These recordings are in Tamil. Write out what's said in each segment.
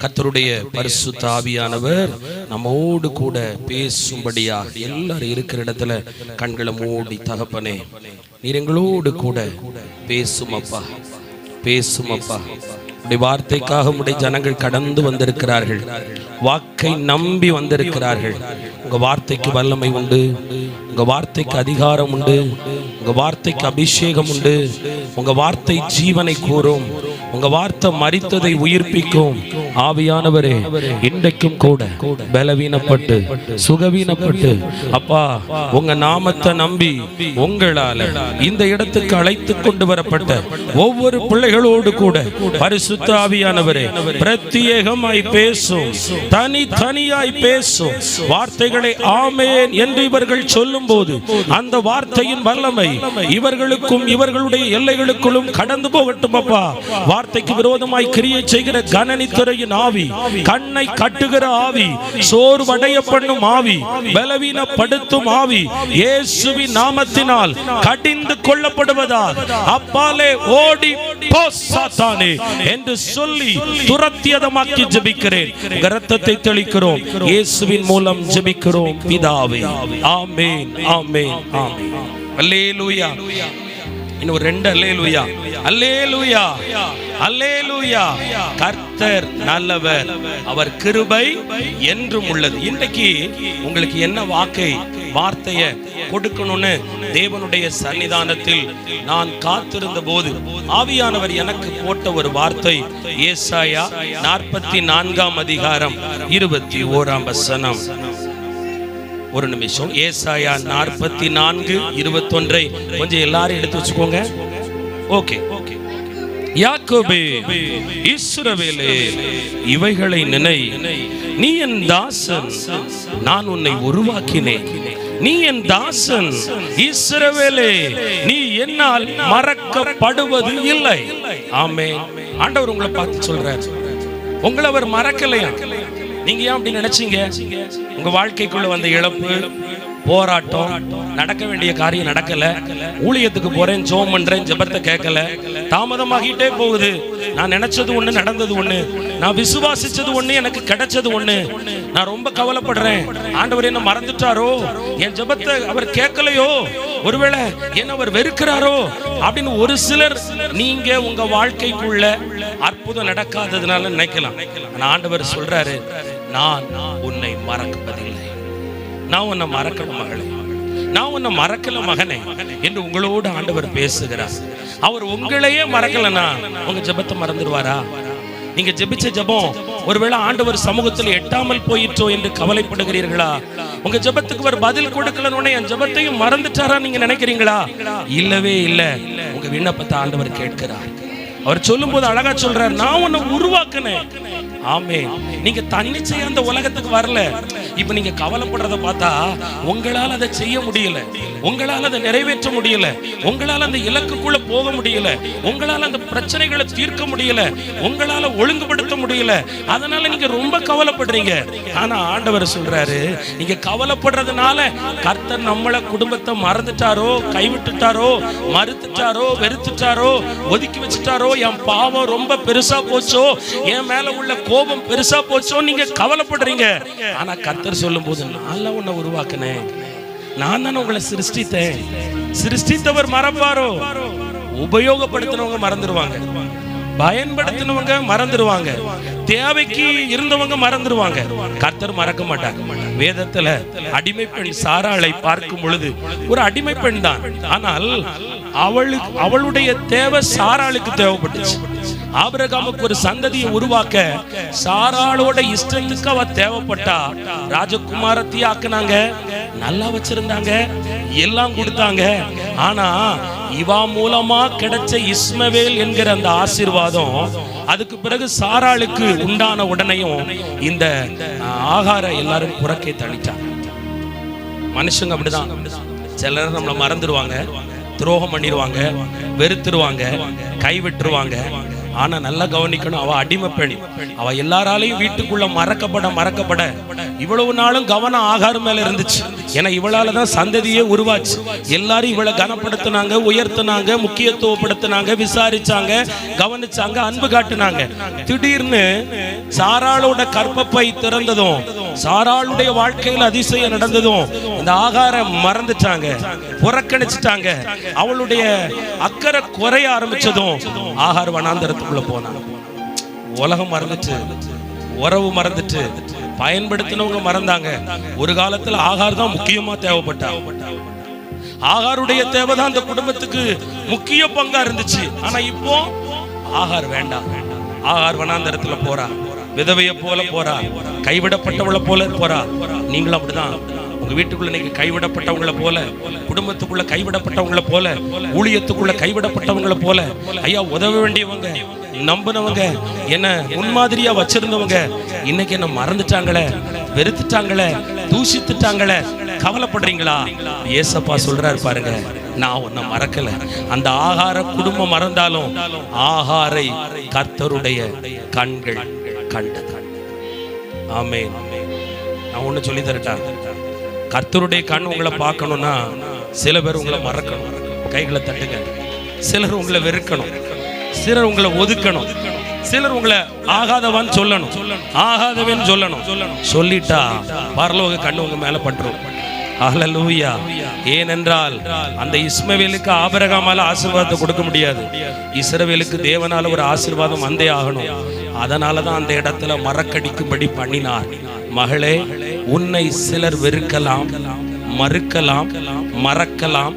கர்த்தருடைய பரிசுத்த ஆவியானவர் நம்மோடு கூட பேசும்படியாக எல்லாரும் இருக்கிற இடத்துல கண்களை மூடி, தகப்பனே நீர் எங்களோடு கூட பேசுமப்பா, பேசுமப்பா. உடைய வார்த்தைக்காக உடைய ஜனங்கள் கடந்து வந்திருக்கிறார்கள், வாக்கை நம்பி வந்திருக்கிறார்கள். உங்க வார்த்தைக்கு வல்லமை உண்டு, உங்க வார்த்தைக்கு அதிகாரம் உண்டு, உங்க வார்த்தைக்கு அபிஷேகம் உண்டு. உங்க வார்த்தை ஜீவனை கூறும், உங்க வார்த்தை மரித்ததை உயிர்ப்பிக்கும். ஆவியானவரே, இன்றைக்கும் கூட பலவீனப்பட்டு சுகவீனப்பட்டு அப்பா உங்க நாமத்தை நம்பி உங்களால இந்த இடத்துக்கு அழைத்து கொண்டு வரப்பட்ட ஒவ்வொரு பிள்ளைகளோடு கூட பரிசுத்த ஆவியானவரே பிரத்யேகமாய் பேசும், தனித்தனியாய் பேசும் வார்த்தைகளை ஆமென் என்று இவர்கள் சொல்லும் போது அந்த வார்த்தையின் வல்லமை இவர்களுக்கும் இவர்களுடைய எல்லைகளுக்குள்ளும் கடந்து போகட்டும். அப்பா, வார்த்தைக்கு விரோதமாய் கிரியை செய்கிற கனனித்துறையின் ஆவி, கண்ணை கட்டுகிற ஆவி, சோர்வடைய பண்ணும் ஆவி, பலவீனப்படுத்தும் ஆவி இயேசுவின் நாமத்தினால் கடிந்து கொள்ளப்படுவதால் அப்பாலே ஓடி போ சாத்தானே என்று சொல்லி துரத்தியதமாக்கி ஜெபிக்கிறேன். இரத்தத்தை தெளிக்கிறோம், இயேசுவின் மூலம் ஜெபிக்கிறோம் பிதாவே. ஆமென், ஆமென், ஆமென். அல்லேலூயா. இன்னும் ரெண்டு அல்லேலூயா, அல்லேலூயா, அல்லேலூயா. கர்த்தர் நல்லவர், அவர் கிருபை என்றும் உள்ளது. இன்றைக்கு உங்களுக்கு என்ன வார்த்தைய கொடுக்கணும்னு தேவனுடைய சன்னிதானத்தில் நான் காத்திருந்த போது ஆவியானவர் எனக்கு போட்ட ஒரு வார்த்தை ஏசாயா 44 அதிகாரம் 21 வசனம். ஒரு நிமிஷம். ஏசாயா 44:21 கொஞ்சம் எல்லாரும் எடுத்து வச்சுக்கோங்க. ஓகே. யாக்கோபே, இஸ்ரவேலே, இவைகளை நினை, நீ என் தாசன், நான் உன்னை உருவாக்கினேன். நீ என் தாசன் இஸ்ரவேலே, நீ என்னால் மறக்கப்படுவது இல்லை. ஆமென். ஆண்டவர் உங்களை பார்த்து சொல்றார், உங்களை அவர் மறக்கலையா? நீங்க ஏன் அப்படி நினைச்சீங்க? உங்க வாழ்க்கைக்குள்ள வந்த இழப்பு, போராட்டம், நடக்க வேண்டிய காரியம் நடக்கல, ஊழியத்துக்கு போறேன், ஜெபம் பண்றேன், ஜெபத்தை கேட்கல, தாமதமாகிட்டே போகுது. நான் நினைச்சது ஒண்ணு, நடந்தது ஒண்ணு, நான் விசுவாசிச்சது ஒண்ணு, எனக்கு கிடைச்சது ஒண்ணு. நான் ரொம்ப கவலைப்படுறேன். ஆண்டவர் என்ன மறந்துட்டாரோ? என் ஜெபத்தை அவர் கேட்கலையோ? ஒருவேளை என்ன அவர் வெறுக்கிறாரோ அப்படின்னு ஒரு சிலர் நீங்க உங்க வாழ்க்கைக்குள்ள அற்புதம் நடக்காததுனால நினைக்கலாம். ஆண்டவர் சொல்றாரு, நான் உன்னை மறப்பதில்லை, நான் உன்னை மறக்கல மகளே, நான் உன்னை மறக்கல மகனே என்று உங்களோடு ஆண்டவர் பேசுகிறார். அவர் உங்களையே மறக்கலனா உங்க ஜெபத்தை மறந்துடுவாரா? நீங்க ஜெபிச்ச ஜெபம் ஒருவேளை ஆண்டவர் சமூகத்தில் எட்டாமல் போயிற்றோ என்று கவலைப்படுகிறீர்களா? உங்க ஜெபத்துக்கு அவர் பதில் கொடுக்கலன்னு என் ஜெபத்தையும் மறந்துட்டாரா நீங்க நினைக்கிறீங்களா? இல்லவே இல்ல. உங்க விண்ணப்பத்தை ஆண்டவர் கேட்கிறார். அவர் சொல்லும் போது அழகா சொல்றார், நான் உன்னை உருவாக்குனேன். ஆமென். நீங்க தன்னிச்சையா அந்த உலகத்துக்கு வரல. இப்ப நீங்க கவலைப்படுறத பார்த்தா உங்களால அதை செய்ய முடியல, உங்களால அதை நிறைவேற்ற முடியல, உங்களால அந்த இலக்குக்குள்ள போக முடியல, உங்களால அந்த பிரச்சனைகளை தீர்க்க முடியல, உங்களால ஒழுங்குபடுத்த முடியல. அதனால நீங்க ரொம்ப கவலைப்படுறீங்க. ஆனா ஆண்டவர் சொல்றாரு, நீங்க கவலைப்படுறதுனால கர்த்தர் நம்மள குடும்பத்தை மறந்துட்டாரோ, கைவிட்டுட்டாரோ, மறுத்துட்டாரோ, வெறுத்துட்டாரோ, ஒதுக்கி வச்சுட்டாரோ, என் பாவம் ரொம்ப பெருசா போச்சோ, என் மேல உள்ள கோபம் பெருசா போச்சோ நீங்க கவலைப்படுறீங்க. ஆனா கர்த்தர் சொல்லும் போது, நான் உன்னை உருவாக்கினேன், நான் தானே உங்களை சிருஷ்டித்தேன். சிருஷ்டித்தவர் மறப்பாரோ? உபயோகப்படுத்தினவங்க மறந்துடுவாங்க, பயன்படுத்தினவங்க மறந்துடுவாங்க, தேவைக்கு இருந்தவங்க மறந்துடுவாங்க. கர்த்தர் மறக்க மாட்டாங்க. வேதத்துல அடிமை பெண் சாராளை பார்க்கும் பொழுது ஒரு அடிமை பெண் தான், ஆனால் அவளுடைய தேவை சாராளுக்கு தேவைப்பட்டுச்சு. ஆபிரகாமுக்கு ஒரு சந்ததியை உருவாக்க சாராளோட இஷ்டத்துக்கு அவ தேவைப்பட்டா. ராஜகுமாரத்தையே ஆக்குனாங்க, நல்லா வச்சிருந்தாங்க, எல்லாம் கொடுத்தாங்க. ஆனா இவா மூலமா கிடைச்ச இஸ்மவேல் என்கிற அந்த ஆசீர்வாதம் அதுக்கு பிறகு சாராளுக்கு உண்டான உடனேயும் இந்த ஆகார எல்லாரும் புறக்கே தள்ளிட்டாங்க. மனுஷங்க அப்படிதான், சிலர் நம்மளை மறந்துடுவாங்க, துரோகம் பண்ணிடுவாங்க, வெறுத்துருவாங்க, கைவிட்டுருவாங்க. ஆனா நல்லா கவனிக்கணும், அவ அடிமை பெண். அவ எல்லாராலையும் வீட்டுக்குள்ள மறக்கப்பட இவ்வளவு நாளும் கவனம் ஆகாரம் மேல இருந்துச்சு. ஏன்னா இவளால தான் சந்ததியே உருவாச்சு. எல்லாரும் இவளை கனப்படுத்தினாங்க, உயர்த்தினாங்க, முக்கியத்துவப்படுத்தினாங்க, விசாரிச்சாங்க, கவனிச்சாங்க, அன்பு காட்டினாங்க. திடீர்னு சாராளோட கர்ப்பப்பை திறந்ததும், சாராளுடைய வாழ்க்கையில் அதிசயம் நடந்ததும் இந்த ஆகாரம் மறந்துட்டாங்க, புறக்கணிச்சுட்டாங்க. அவளுடைய அக்கறை குறைய ஆரம்பிச்சதும் ஆகார் வனாந்தரத்துக்குள்ள போனாங்க. உலகம் மறந்துட்டு, உறவு மறந்துட்டு, பயன்படுத்தினவங்க மறந்தாங்க. ஒரு காலத்துல ஆகார் தான் முக்கியமா தேவைப்பட்டாங்க. ஆகாருடைய தேவைதான் அந்த குடும்பத்துக்கு முக்கிய பங்கா இருந்துச்சு. ஆனா இப்போ ஆகார் வேண்டாம். ஆகார் வனாந்தரத்துல போறா, விதவைய போல போறா, கைவிடப்பட்டவளை போல போறா. நீங்களும் அப்படிதான் உங்க வீட்டுக்குள்ள நீங்க கைவிடப்பட்டவங்கள போல, குடும்பத்துக்குள்ள கைவிடப்பட்டவங்கள போல, ஊழியத்துக்குள்ள கைவிடப்பட்டவங்கள போல, ஐயா உதவ வேண்டியவங்க, நம்பினவங்க, என்ன முன்மாதிரியா வச்சிருந்தவங்க இன்னைக்கு என்ன மறந்துட்டாங்களே, வெறுத்துட்டாங்களே, தூஷித்துட்டாங்களே. கவலைப்படுறீங்களா? ஏசப்பா சொல்றாரு பாருங்க, நான் உன்னை மறக்கல. அந்த ஆகார குடும்பம் மறந்தாலும் ஆகாரை கர்த்தருடைய கண்கள் கண்டது. ஆமென். நான் ஒண்ணு சொல்லி தரட்டா? கர்த்தருடைய கண் உங்களை பார்க்கணும்னா சில பேர் உங்களை மறக்கணும், கைகளை தட்டுங்க. சிலர் உங்களை வெறுக்கணும், சிலர் உங்களை ஒதுக்கணும், சிலர் உங்களை ஆகாதவான்னு சொல்லணும், ஆகாதவன் சொல்லணும். சொல்லிட்டா பரலோக கண்ணு உங்க மேல பண்றோம். ஹல்லேலூயா. ஏனென்றால் அந்த இஸ்மவேலுக்கு ஆபிரகாமால ஆசீர்வாதத்தை கொடுக்க முடியாது, இஸ்ரவேலுக்கு தேவனால ஒரு ஆசீர்வாதம் வந்தே ஆகணும். அதனாலதான் அந்த இடத்துல மறக்கடிக்கும்படி பண்ணினார். மகளே, உன்னை சிலர் வெறுக்கலாம், மறுக்கலாம், மறக்கலாம்,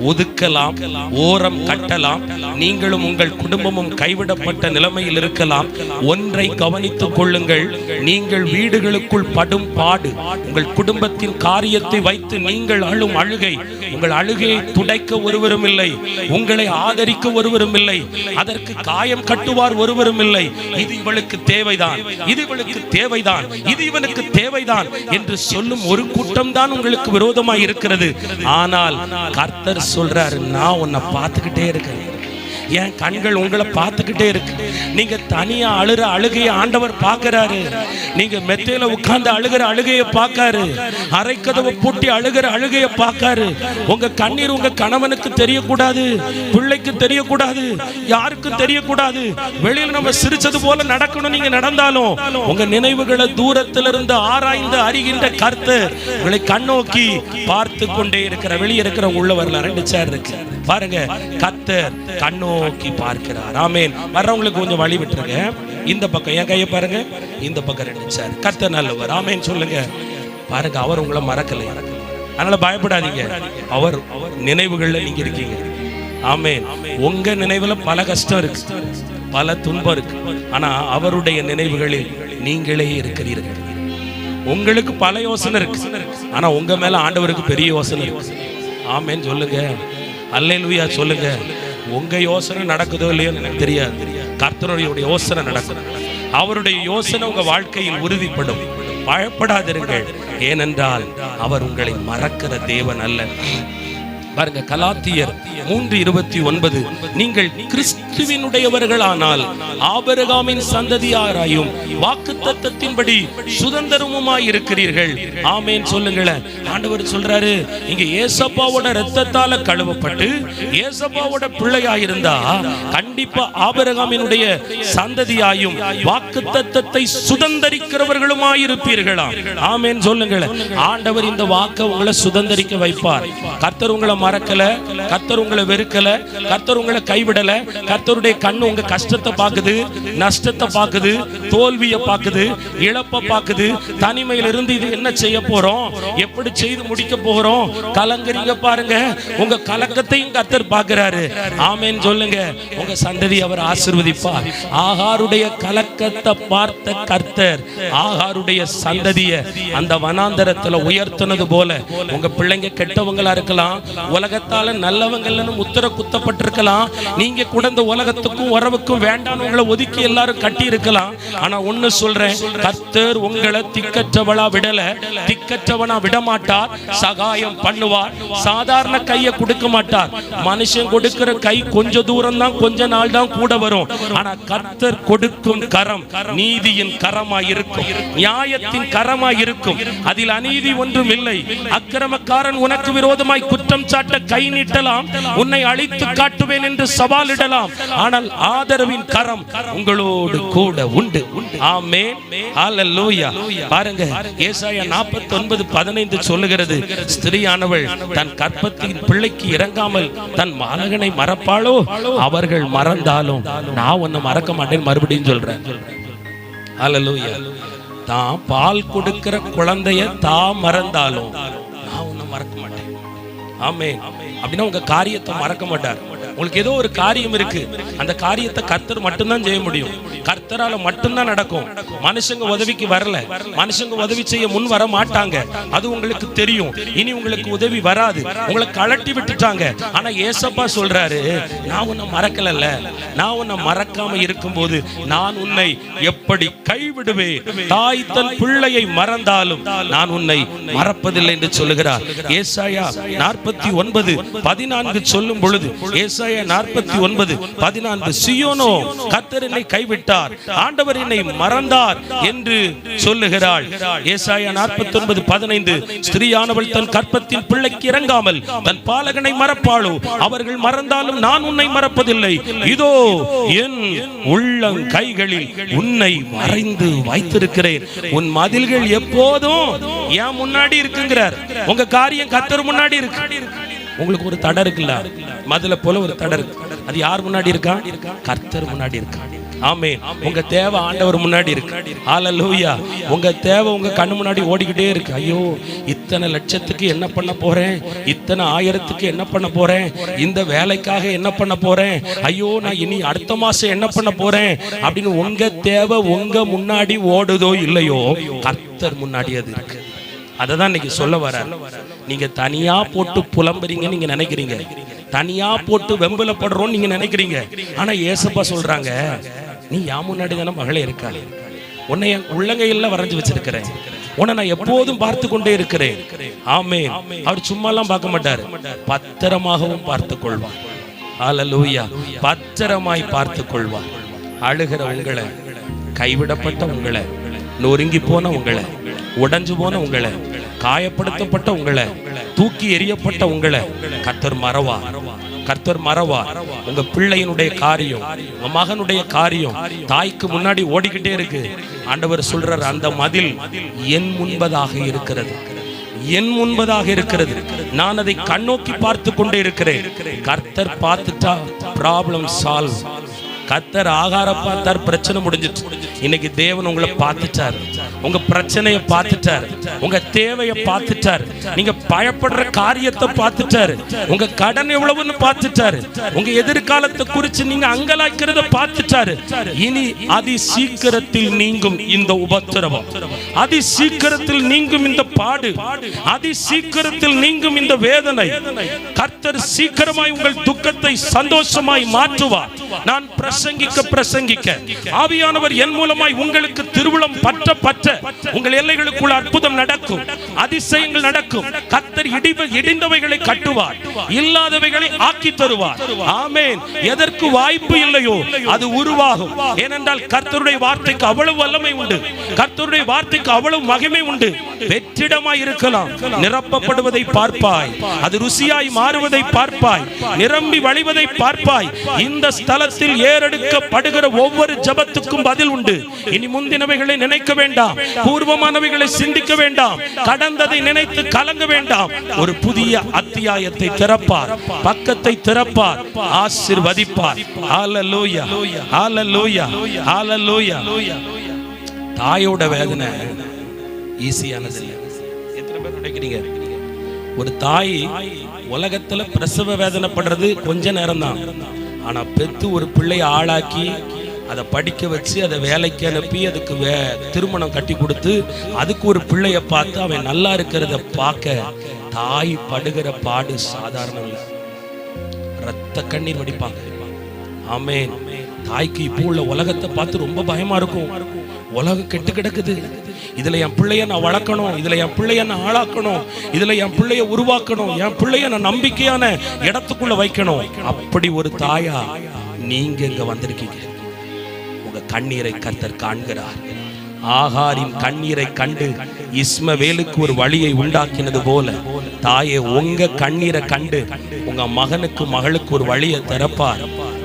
ஒதுக்கலாம், ஓரம் கட்டலாம். நீங்களும் உங்கள் குடும்பமும் கைவிடப்பட்ட நிலைமையில் இருக்கலாம். ஒன்றை கவனித்துக் கொள்ளுங்கள், நீங்கள் வீடுகளுக்குள் படும் பாடு, உங்கள் குடும்பத்தின் காரியத்தை வைத்து நீங்கள் அழும் அழுகை, உங்கள் அழுகையை துடைக்க ஒருவரும் இல்லை, உங்களை ஆதரிக்க ஒருவரும் இல்லை, அதற்கு காயம் கட்டுவார் ஒருவரும் இல்லை. இது இவளுக்கு தேவைதான், இது இவளுக்கு தேவைதான், இது இவனுக்கு தேவைதான் என்று சொல்லும் ஒரு கூட்டம் தான் உங்களுக்கு விரோதமாக இருக்கிறது. ஆனால் கர்த்தர் சொல்றாரு, நான் உன்னை பார்த்துக்கிட்டே இருக்கேன், என் கண்கள் உங்களை பார்த்துக்கிட்டே இருக்கு. நீங்க தனியா அழுற அழுகையை ஆண்டவர் பார்க்கிறாரு. நீங்க மெத்தையில உட்கார்ந்து அழுகிற அழுகையை பார்க்காரு, அரைக்கதவை பூட்டி அழுகிற அழுகையை பார்க்காரு. உங்க கண்ணீர் உங்க கணவனுக்கு தெரியக்கூடாது, பிள்ளைக்கு தெரியக்கூடாது, யாருக்கும் தெரியக்கூடாது. வெளியில நம்ம சிரிச்சது போல நடக்கணும். நீங்க நடந்தாலும் உங்க நினைவுகளை தூரத்திலிருந்து ஆராய்ந்து அறிகின்ற கர்த்தர் உங்களை கண்ணோக்கி பார்த்து கொண்டே இருக்கிற. வெளியே இருக்கிற உள்ள வரல, 2 சேர் இருக்கு பாருங்க. கர்த்தர் கண்ணோக்கி பார்க்கிறார். ஆமென். வர்றவங்களுக்கு கொஞ்சம் வழி விட்டுருங்க. இந்த பக்கம் என் கையை பாருங்க, இந்த பக்கம் 2 சேர். கர்த்தர் நல்லவர். ஆமென் சொல்லுங்க. பாருங்க, அவர் உங்களை மறக்கலை, அதனால பயப்படாதீங்க. அவர் நினைவுகள்ல நீங்க இருக்கீங்க. ஆமென். உங்க நினைவுல பல கஷ்டம் இருக்கு, பல துன்பம் இருக்கு, ஆனா அவருடைய நினைவுகளில் நீங்களே இருக்கிறீர்கள். உங்களுக்கு பல யோசனை இருக்கு, ஆனா உங்க மேல ஆண்டவருக்கு பெரிய யோசனை இருக்கு. ஆமென் சொல்லுங்க. அல்லேலூயா சொல்லுங்க. உங்க யோசனை நடக்குதோ இல்லையோ எனக்கு தெரியாது, கர்த்தருடைய யோசனை நடக்கும். அவருடைய யோசனை உங்க வாழ்க்கையில் உறுதிப்படும். பயப்படாதிருங்கள், ஏனென்றால் அவர் உங்களை மறக்கிற தேவன் அல்ல. பாருங்க, கலாத்தியர் 3:29, நீங்கள் கிறிஸ்துவினுடையவர்களானால் ஆபிரகாமின் சந்ததியாராயும் வாக்குத்தத்தத்தின்படி சுதந்திரமுமாய் இருக்கிறீர்கள். ஆமென் சொல்லுங்களேன். ஆண்டவர் சொல்றாரு, இங்க ஏசப்பாவோட இரத்தத்தால கழுவப்பட்டு ஏசப்பாவோட பிள்ளையாயிருந்தா கண்டிப்பா ஆபிரகாமினுடைய சந்ததியாயும் வாக்குத்தத்தத்தை சுதந்திரிக்கிறவர்களுமாய் இருப்பீர்களாம். ஆமென் சொல்லுங்களேன். ஆண்டவர் இந்த வாக்கை உங்களை சுதந்திரிக்க வைப்பார். கர்த்தர் உங்களை மறக்கல, கர்த்தர் உங்களை வெறுக்கல, கர்த்தர் உங்களை கைவிடல. கர்த்தருடைய கண்ணு உங்க கஷ்டத்தை பாக்குது, நஷ்டத்தை பாக்குது, தோல்வியை பாக்குது, இழப்பை பாக்குது. தனிமையில இருந்து இது என்ன செய்ய போறோம், எப்படி செய்து முடிக்க போறோம், கலங்குறீங்க பாருங்க. உங்க கலக்கத்தையும் கர்த்தர் பாக்குறாரு. ஆமென் சொல்லுங்க. உங்க சந்ததி அவர் ஆசீர்வதிப்பார். ஆகாருடைய கலக்கத்தை பார்த்த கர்த்தர் ஆகாருடைய சந்ததியை அந்த வனாந்தரத்துல உயர்த்தினது போல உங்க பிள்ளைங்க கெட்டவங்களா இருக்கலாம், உலகத்தால நல்லவங்கன்னு முத்திர குத்தப்பட்டிருக்கலாம். நீங்க கூட இந்த உலகத்துக்கும் உறவுக்கும் வேண்டாம் உங்களை ஒதுக்கி எல்லாரும் கட்டி இருக்கலாம். ஆனா ஒண்ணு சொல்றேன், கர்த்தர் உங்களை திக்கற்றவளா விடல, திக்கற்றவனா விடமாட்டார். சகாயம் பண்ணுவார். சாதாரண கையை கொடுக்க மாட்டார். மனுஷன் கொடுக்கிற கை கொஞ்ச தூரம் தான், கொஞ்ச நாள் தான் கூட வரும். ஆனா கர்த்தர் கொடுக்கும் கரம் கரம் நீதியின் கரமாய் இருக்கும், நியாயத்தின் கரமாய் இருக்கும். அதில் அநீதி ஒன்றும் இல்லை. அக்கிரமக்காரன் உனக்கு விரோதமாய் குற்றம் சாட்ட கை நீட்டலாம், உன்னை அழித்து காட்டுவேன் என்று சவாலிடலாம், ஆனால் ஆதரவின் கரம் உங்களோடு கூட உண்டு. ஆமென், ஹல்லேலூயா. பாருங்க, ஏசாயா 49:15 சொல்லுகிறது, ஸ்திரீயானவள் தன் கற்பத்தின் பிள்ளைக்கு இறங்காமல் தன் மகனை மறப்பாளோ? அவர்கள் மறந்தாலும் நான் உன்னை மறக்க மாட்டேன் மறுபடியும் சொல்றேன். ஹல்லேலூயா. தான் பால் கொடுக்கிற குழந்தைய தான் மறந்தாலும் நான் உன்னை மறக்க மாட்டேன். ஆமென். அப்படின்னா உங்க காரியத்தை மறக்க மாட்டார். உங்களுக்கு ஏதோ ஒரு காரியம் இருக்கு, அந்த காரியத்தை கர்த்தர் மட்டும்தான் செய்ய முடியும், கர்த்தரால மட்டும்தான் நடக்கும். மனுஷங்க உதவிக்கு வரல, மனுஷங்க உதவி செய்ய முன் வர மாட்டாங்க, அது உங்களுக்கு தெரியும். இனி உங்களுக்கு உதவி வராது, உங்களை கழட்டி விட்டுட்டாங்க. ஆனா ஏசப்பா சொல்றாரு, நான் உன்னை மறக்கலல்ல, நான் உன்னை மறக்காம இருக்கும்போது நான் உன்னை எப்படி கைவிடுவேன்? தாய் தன் பிள்ளையை மறந்தாலும் நான் உன்னை மறப்பதில்லை என்று சொல்லுகிறார். ஏசாயா 49:14 சொல்லும் பொழுது, ஏசாயா 49:14, சீயோனோ கர்த்தர் என்னை கைவிட்டார், ஆண்டவர் என்னை மறந்தார் என்று சொல்லுகிறாள். ஏசாயா 49:15, ஸ்திரீயானவள் தன் கற்பத்தின் பிள்ளைக்கு இறங்காமல் தன் பாலகனை மறப்பாளோ? அவர்கள் மறந்தாலும் நான் உன்னை மறப்பதில்லை. இதோ என் உள்ளங்கைகளில் உன்னை வரைந்து வைத்திருக்கிறேன். உன் மதில்கள் எப்போதும் என் முன்னாடி இருக்குங்கிறார். உங்க காரியம் கர்த்தர் முன்னாடி இருக்கு. உங்களுக்கு ஒரு தடை இருக்குல்ல, மதுல போல ஒரு தடை இருக்கு. அது யார் முன்னாடி இருக்கா? கர்த்தர் முன்னாடி இருக்கா. ஆமென். உங்க தேவை ஆண்டவர் முன்னாடி இருக்கு. ஹல்லேலூயா. உங்க தேவை உங்க கண்ணு முன்னாடி ஓடிக்கிட்டே இருக்கு. ஐயோ, இத்தனை லட்சத்துக்கு என்ன பண்ண போறேன், இத்தனை ஆயிரத்துக்கு என்ன பண்ண போறேன், இந்த வேலைக்காக என்ன பண்ண போறேன், ஐயோ நான் இனி அடுத்த மாசம் என்ன பண்ண போறேன் அப்படின்னு உங்க தேவை உங்க முன்னாடி ஓடுதோ இல்லையோ, கர்த்தர் முன்னாடி அது இருக்கு. அததான் இன்னைக்கு சொல்ல வர. நீங்க தனியா போட்டு புலம்புறீங்க நீங்க நினைக்கிறீங்க, தனியா போட்டு வெம்பலப்படுறோம் நீங்க நினைக்கிறீங்க. ஆனா ஏசப்பா சொல்றாங்க, நீ யா முன்னாடி தானே மகளே இருக்கா, உன்னை என் உள்ளங்கையில வரைஞ்சு வச்சிருக்கிறேன், உன்னை நான் எப்போதும் பார்த்து கொண்டே இருக்கிறேன். ஆமென். அவர் சும்மா எல்லாம் பார்க்க மாட்டாரு, பத்திரமாகவும் பார்த்து கொள்வார். ஹல்லேலூயா. பத்திரமாய் பார்த்து கொள்வார். அழுகிற உங்களை, கைவிடப்பட்ட உங்களை, நொறுங்கி போன உங்களை, உடைஞ்சு போன உங்களை, காயப்படுத்தப்பட்ட உங்களை, தூக்கி எறியப்பட்ட உங்களை கர்த்தர் மறவா, கர்த்தர் மறவா. உங்க பிள்ளையினுடைய காரியம், உங்க மகனுடைய காரியம் தாய்க்கு முன்னாடி ஓடிக்கிட்டே இருக்கு. ஆண்டவர் சொல்றார், அந்த மதில் என் முன்பதாக இருக்கிறது, என் முன்பதாக இருக்கிறது, நான் அதை கண்ணோக்கி பார்த்து கொண்டே இருக்கிறேன். கர்த்தர் பார்த்துட்டா ப்ராப்ளம் சால்வ். கர்த்தர் ஆகார பார்த்தார், பிரச்சனை முடிஞ்சிட்டு. இன்னைக்கு தேவன் உங்களை பார்த்துட்டார், உங்க பிரச்சனையை பார்த்துட்டார், உங்க தேவையை பார்த்துட்டார், நீங்க பயப்படுற காரியத்தை பார்த்துட்டாரு, உங்க கடன் எவ்வளவுன்னு பார்த்துட்டாரு, உங்க எதிர்காலத்தை குறித்து நீங்க அங்கலாய்க்கிறத பார்த்துட்டாரு. இனி அதி சீக்கிரத்தில் நீங்கும் இந்த உபத்திரவம், அதி சீக்கிரத்தில் நீங்கும் இந்த பாடு, அதி சீக்கிரத்தில் நீங்கும் இந்த வேதனை. கர்த்தர் சீக்கிரமாய் உங்கள் துக்கத்தை சந்தோஷமாய் மாற்றுவார். நான் பிரசங்கிக்க ஆவியானவர் என் மூலமாய் உங்களுக்கு திருவுளம் பற்ற பற்ற உங்கள் எல்லைகளுக்குள்ள அற்புதம் நடக்கும், அதிசயங்கள் நடக்கும். கர்த்தர் இடிந்தவைகளை கட்டுவார், இல்லாதவைகளை ஆக்கி தருவார். ஆமென். எதற்கு வாய்ப்பு இல்லையோ அது உருவாகும். ஏனென்றால் கர்த்தருடைய வார்த்தைக்கு அவ்வளவு வல்லமை உண்டு, கர்த்தருடைய வார்த்தைக்கு அவ்வளவு மகிமை உண்டு. வெற்றிடமாய் இருக்கலாம், நிரப்பப்படுவதை பார்ப்பாய், அது ருசியாய் மாறுவதை பார்ப்பாய், நிரம்பி வழிவதை பார்ப்பாய். இந்த ஸ்தலத்தில் ஏறெடுக்கப்படுகிற ஒவ்வொரு ஜெபத்துக்கும் பதில் உண்டு. இனி முந்தினவைகளை நினைக்க வேண்டாம், பூர்வமானவைகளை சிந்திக்க வேண்டாம், கடந்ததை நினைத்து கலங்க வேண்டாம். ஒரு புதிய அத்தியாயத்தை திறப்பார், பக்கத்தை திறப்பார், ஆசீர்வதிப்பார். ஹல்லேலூயா, ஹல்லேலூயா, ஹல்லேலூயா. தாயோட வேதனை ஈஸியானது இல்லை. எத்தனை பேர் நினைக்கிறீங்க? ஒரு தாய் உலகத்துல பிரசவ வேதனைப்படுறது கொஞ்ச நேரம் தான். ஆனா பெத்து ஒரு பிள்ளையை ஆளாக்கி அதை படிக்க வச்சு அதை வேலைக்கு அனுப்பி அதுக்கு திருமணம் கட்டி கொடுத்து அதுக்கு ஒரு பிள்ளைய பார்த்து அவன் நல்லா இருக்கிறத பார்க்க தாய் படுகிற பாடு சாதாரணம் இல்லை. ரத்த கண்ணீர் வடிப்பாங்க. ஆமென். தாய்க்கு இப்போ உள்ள உலகத்தை பார்த்து ரொம்ப பயமா இருக்கும். உலகம் கெட்டு கிடக்குது, இதுல என் பிள்ளைய நான் வளர்க்கணும், இதுல என் பிள்ளைய நான் ஆளாக்கணும், இதுல என் பிள்ளைய உருவாக்கணும், என் பிள்ளைய நான் நம்பிக்கையான இடத்துக்குள்ள வைக்கணும். அப்படி ஒரு தாயா நீங்க இங்க வந்திருக்கீங்க. உங்க கண்ணீரை கர்த்தர் காண்கிறார். ஆகாரின் கண்ணீரை கண்டு இஸ்மவேலுக்கு ஒரு வழியை உண்டாக்கினது போல தாயே உங்க கண்ணீரை கண்டு உங்க மகனுக்கு மகளுக்கு ஒரு வழியை திறப்பார்,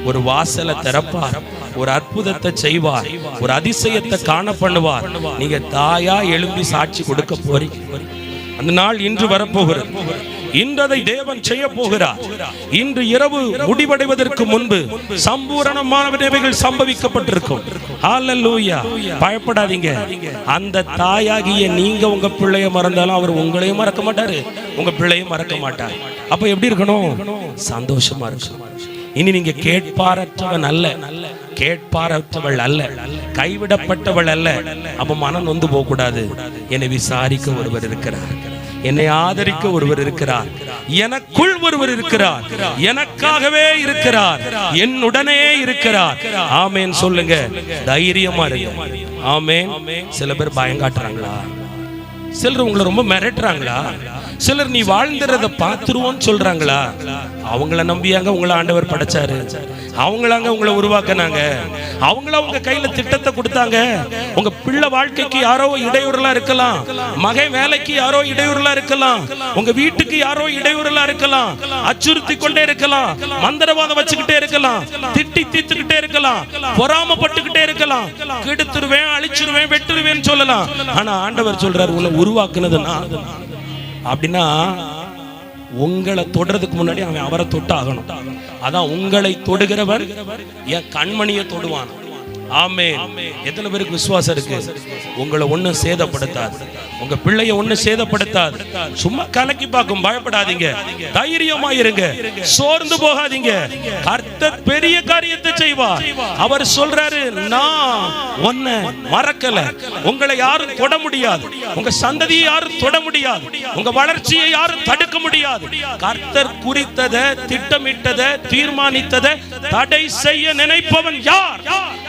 ஒரு வாசலை திறப்பார், ஒரு அற்புதத்தை செய்வார், ஒரு அதிசயத்தை காண பண்ணுவார். நீங்க தாயா எழும்பி சாட்சி கொடுக்க போறீங்க. அந்த நாள் இன்று வரப்போகிறது. இன்றதை தேவன் செய்ய போகிறார். இன்று இரவு முடிவடைவதற்கு முன்பு சம்பூரணமானவைகள் சம்பவிக்கப்பட்டிருக்கும். ஹல்லேலூயா. பயப்படாதீங்க. அந்த தாயாகிய நீங்க உங்க பிள்ளைய மறந்தாலும் அவர் உங்களையும் மறக்க மாட்டாரு, உங்க பிள்ளையும் மறக்க மாட்டார். அப்ப எப்படி இருக்கணும்? சந்தோஷமா இருக்கணும். இனி நீங்க கேட்பாரற்றவன் அல்ல, கேட்பாரற்றவள் அல்ல, கைவிடப்பட்டவள் அல்ல. அப்ப மனம் நொந்து போக கூடாது. என்னை விசாரிக்க ஒருவர் இருக்கிறார், என்னை ஆதரிக்க ஒருவர் இருக்கிறார், எனக்குள் ஒருவர் இருக்கிறார், எனக்காகவே இருக்கிறார், என்னுடனே இருக்கிறார். ஆமேன் சொல்லுங்க. தைரியமா இருங்க. ஆமேன். சில பேர் பயம் காட்டுறாங்களா? சிலர் உங்களை ரொம்ப மிரட்டுறாங்களா? சிலர் நீ வாழ்ந்துறத பார்த்துருவோன்னு சொல்றாங்களா? அவங்கள நம்பியாங்க உங்களை ஆண்டவர் படைச்சாரு. அவங்களாங்க உங்களை உருவாக்குனாங்க. அவங்கள உங்க கையில திட்டத்தை கொடுத்தாங்க. உங்க பிள்ளை வாழ்க்கைக்கு யாரோ இடையூறுலா இருக்கலாம், மகன் வேலைக்கு யாரோ இடையூறுலா இருக்கலாம், உங்க வீட்டுக்கு யாரோ இடையூறுலா இருக்கலாம், அச்சுறுத்தி கொண்டே இருக்கலாம், மந்திரவாதம் வச்சுக்கிட்டே இருக்கலாம், திட்டி தீர்த்துக்கிட்டே இருக்கலாம், பொறாமப்பட்டுக்கிட்டே இருக்கலாம், கெடுத்துருவேன், அழிச்சிருவேன், வெட்டுருவேன்னு சொல்லலாம். ஆனா ஆண்டவர் சொல்றாரு, உன்னை உருவாக்குனதுன்னா அப்படின்னா உங்களை தொடுறதுக்கு முன்னாடி அவன் அவரை தொட்டு ஆகணும். அதான் உங்களை தொடுகிறவர் என் கண்மணியை தொடுவான். ஆமென். எத்தனை பேருக்கு விசுவாசம் இருக்கு? உங்களை ஒண்ணு சேதப்படுத்தாது, உங்க பிள்ளைய ஒண்ணு சேதப்படுத்தாது. சும்மா கலக்கி பார்க்கும். பயப்படாதீங்க, தைரியமா இருங்க, சோர்ந்து போகாதீங்க. கர்த்தர் பெரிய காரியத்தை செய்வார். அவர் சொல்றாரு, நான் உன்னை மறக்கல, உங்களை யாரும் தொட முடியாது, உங்க சந்ததியை யாரும் தொட முடியாது, உங்க வளர்ச்சியை யாரும் தடுக்க முடியாது. கர்த்தர் குறித்ததை, திட்டமிட்டதை, தீர்மானித்ததை தடை செய்ய நினைப்பவன் யார்?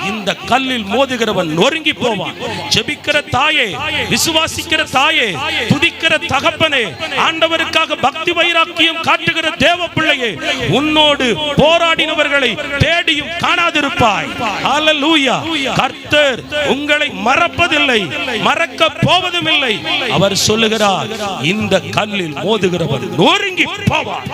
இந்த கல்லில் மோதுகிறவன் நொறுங்கி போவான். ஜெபிக்கிற தாயே, விசுவாசிக்கிற தாயே, துதிக்கிற தகப்பனே, ஆண்டவருக்காக பக்தி வைராக்கியம் காட்டுகிற தேவ பிள்ளையே, உன்னோடு போராடினவர்களை தேடியும் காணாதிருப்பாய். ஹல்லேலூயா. கர்த்தர் உங்களை மறப்பதில்லை, மறக்க போவதும் இல்லை. அவர் சொல்லுகிறார், இந்த கல்லில் மோதுகிறவன் நொறுங்கி போவான்.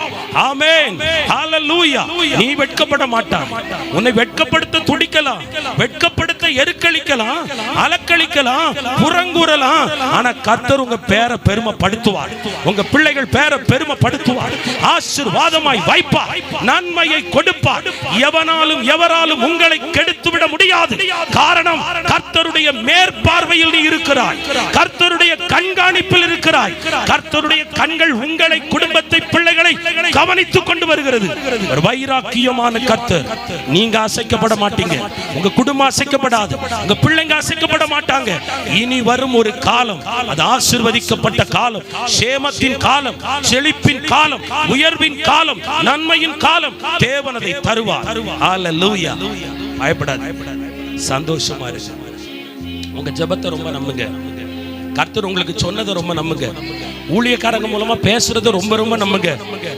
ஆமென். ஹல்லேலூயா. நீ வெட்கப்பட மாட்டாய். உன்னை வெட்கப்படுத்த துடிக்கலாம், வெட்கப்படுத்த எருக்களிக்கலாம், அலக்களிக்கலாம், புறங்கூறலாம். ஆனா கர்த்தர் உங்க பேரை பெருமைப்படுத்துவார், உங்க பிள்ளைகள் பேரை பெருமைப்படுத்துவார், ஆசீர்வாதமாய் வைப்பார், நன்மையை கொடுப்பார். எவனாலும் எவராலும் உங்களை கெடுத்து விட முடியாது. காரணம், கர்த்தருடைய மேற்பார்வையில் நீ இருக்கிறாய், கர்த்தருடைய கண்காணிப்பில் இருக்கிறாய். கர்த்தருடைய கண்கள் உங்களை, குடும்பத்தை, பிள்ளைகளை கவனித்துக் கொண்டு வருகிறது. ஒரு வைராக்கியமான கர்த்தர். நீங்க அசைக்கப்பட மாட்டீங்க, உங்க குடும்பம் அசைக்கப்படாது, உங்க பிள்ளைங்க அசைக்கப்பட மாட்டாங்க. இனி வரும் ஒரு காலம், அது ஆசீர்வதிக்கப்பட்ட காலம், சேமத்தின் காலம், செழிப்பின் காலம், உயர்வின் காலம், நன்மையின் காலம். தேவன் அதை தருவார். ஹல்லேலூயா. பயப்படாது, சந்தோஷமா இருக்கு. உங்க ஜெபத்தை ரொம்ப நம்புங்க. கர்த்தர் உங்களுக்கு சொன்னதை ரொம்ப நம்புங்க. ஊழியக்காரங்க மூலமா பேசுறதை ரொம்ப ரொம்ப நம்புங்க.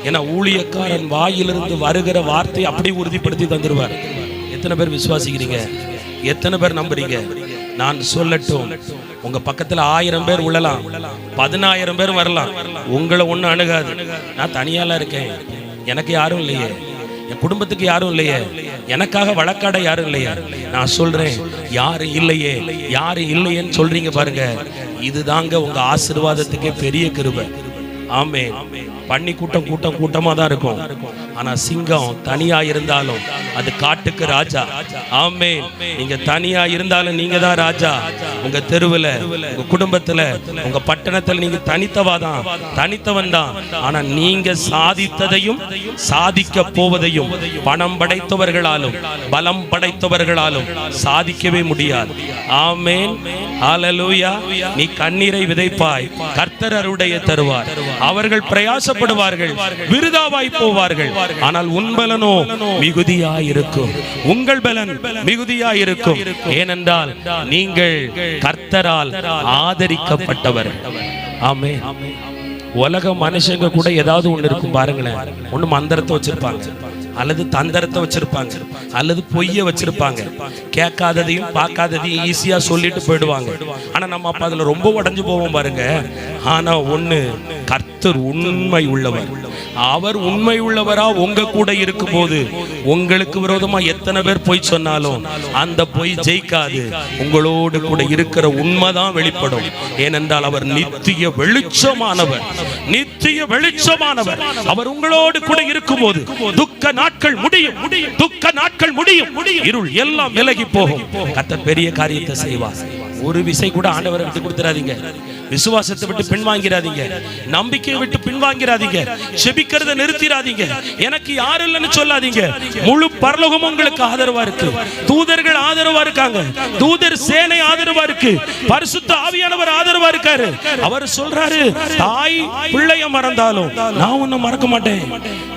ஏன்னா ஊழியக்காரன் வாயிலிருந்து வருகிற வார்த்தை அப்படி உறுதிப்படுத்தி தந்துருவார். எத்தனை பேர் விசுவாசிக்கிறீங்க? எத்தனை பேர் நம்புறீங்க? நான் சொல்லட்டும், உங்க பக்கத்துல 1000 பேர் உள்ளலாம், 10000 பேர் வரலாம், உங்களை ஒண்ணு அணுகாது. நான் தனியாலாம் இருக்கேன், எனக்கு யாரும் இல்லையே, என் குடும்பத்துக்கு யாரும் இல்லையே, எனக்காக வழக்காட யாரும் இல்லையே. நான் சொல்றேன், யாரும் இல்லையே, யாரும் இல்லையேன்னு சொல்றீங்க பாருங்க, இதுதாங்க உங்க ஆசீர்வாதத்துக்கே பெரிய கிருபை. ஆமென். பண்ணி கூட்டமா தான் இருக்கும். ஆனா சிங்கம் தனியா இருந்தாலும் அது காட்டுக்கு ராஜா. ஆமென். நீங்க தனியா இருந்தாலும் நீங்க தான் ராஜா. உங்க தெருவுல, உங்க குடும்பத்துல, உங்க பட்டணத்துல நீங்க தனித்தவன் தான். ஆனா நீங்க சாதித்ததையும் சாதிக்க போவதையும் பணம் படைத்தவர்களாலும் பலம் படைத்தவர்களாலும் சாதிக்கவே முடியாது. ஆமென். ஹல்லேலூயா. நீ கண்ணீரை விதைப்பாய், கர்த்தர் அறுவடையை தருவார். அவர்கள் பிரயாசப்படுவார்கள், விருதாவாய் போவார்கள். ஆனால் உன் பலனோ மிகுதியாயிருக்கும், உங்கள் பலன் மிகுதியாயிருக்கும். ஏனென்றால் நீங்கள் கர்த்தரால் ஆதரிக்கப்பட்டவர்கள். ஆமென். உலக மனுஷங்க கூட ஏதாவது ஒண்ணு இருக்கும் பாருங்களேன். ஒண்ணு மந்திரத்தை வச்சிருப்பாங்க, அல்லது தந்திரத்தை வச்சிருப்பாங்க, அல்லது பொய்ய வச்சிருப்பாங்க. கேட்காததையும் பார்க்காததையும் ஈஸியா சொல்லிட்டு போயிடுவாங்க. ஆனா நம்ம அப்ப அதுல ரொம்ப உடைஞ்சு போவோம் பாருங்க. ஆனா ஒண்ணு, கர்த்தர் உண்மை உள்ளவர். அவர் உண்மை உள்ளவரா உங்க கூட இருக்கும் போது உங்களுக்கு விரோதமா எத்தனை பேர் பொய் சொன்னாலும் அந்த பொய் ஜெயிக்காது. உங்களோடு கூட இருக்கிற உண்மைதான் வெளிப்படும். ஏனென்றால் அவர் நித்திய வெளிச்சமானவர், நித்திய வெளிச்சமானவர். அவர் உங்களோடு கூட இருக்கும் போது துக்க நாட்கள் முடியும், துக்க நாட்கள் முடியும், இருள் எல்லாம் விலகி போகும். கர்த்தர் பெரிய காரியத்தை செய்வார். ஒரு விசை கூட ஆண்டவரை விட்டு கொடுத்துறாதீங்க. விசுவாசத்தை விட்டு பின்வாங்கிறாதீங்க, நம்பிக்கையை விட்டு பின்வாங்கிறாதீங்க, செபிக்கிறத நிறுத்திராதீங்க. எனக்கு யாரும் இல்லைன்னு சொல்லாதீங்க. முழு பரலோகம் உங்களுக்கு ஆதரவா இருக்கு. தூதர்கள் ஆதரவா இருக்காங்க, தூதர் சேனை ஆதரவா இருக்கு, பரிசுத்த ஆவியானவர் ஆதரவா இருக்காரு. அவர் சொல்றாரு, தாய் பிள்ளைய மறந்தாலும் நான் உன்னை மறக்க மாட்டேன்.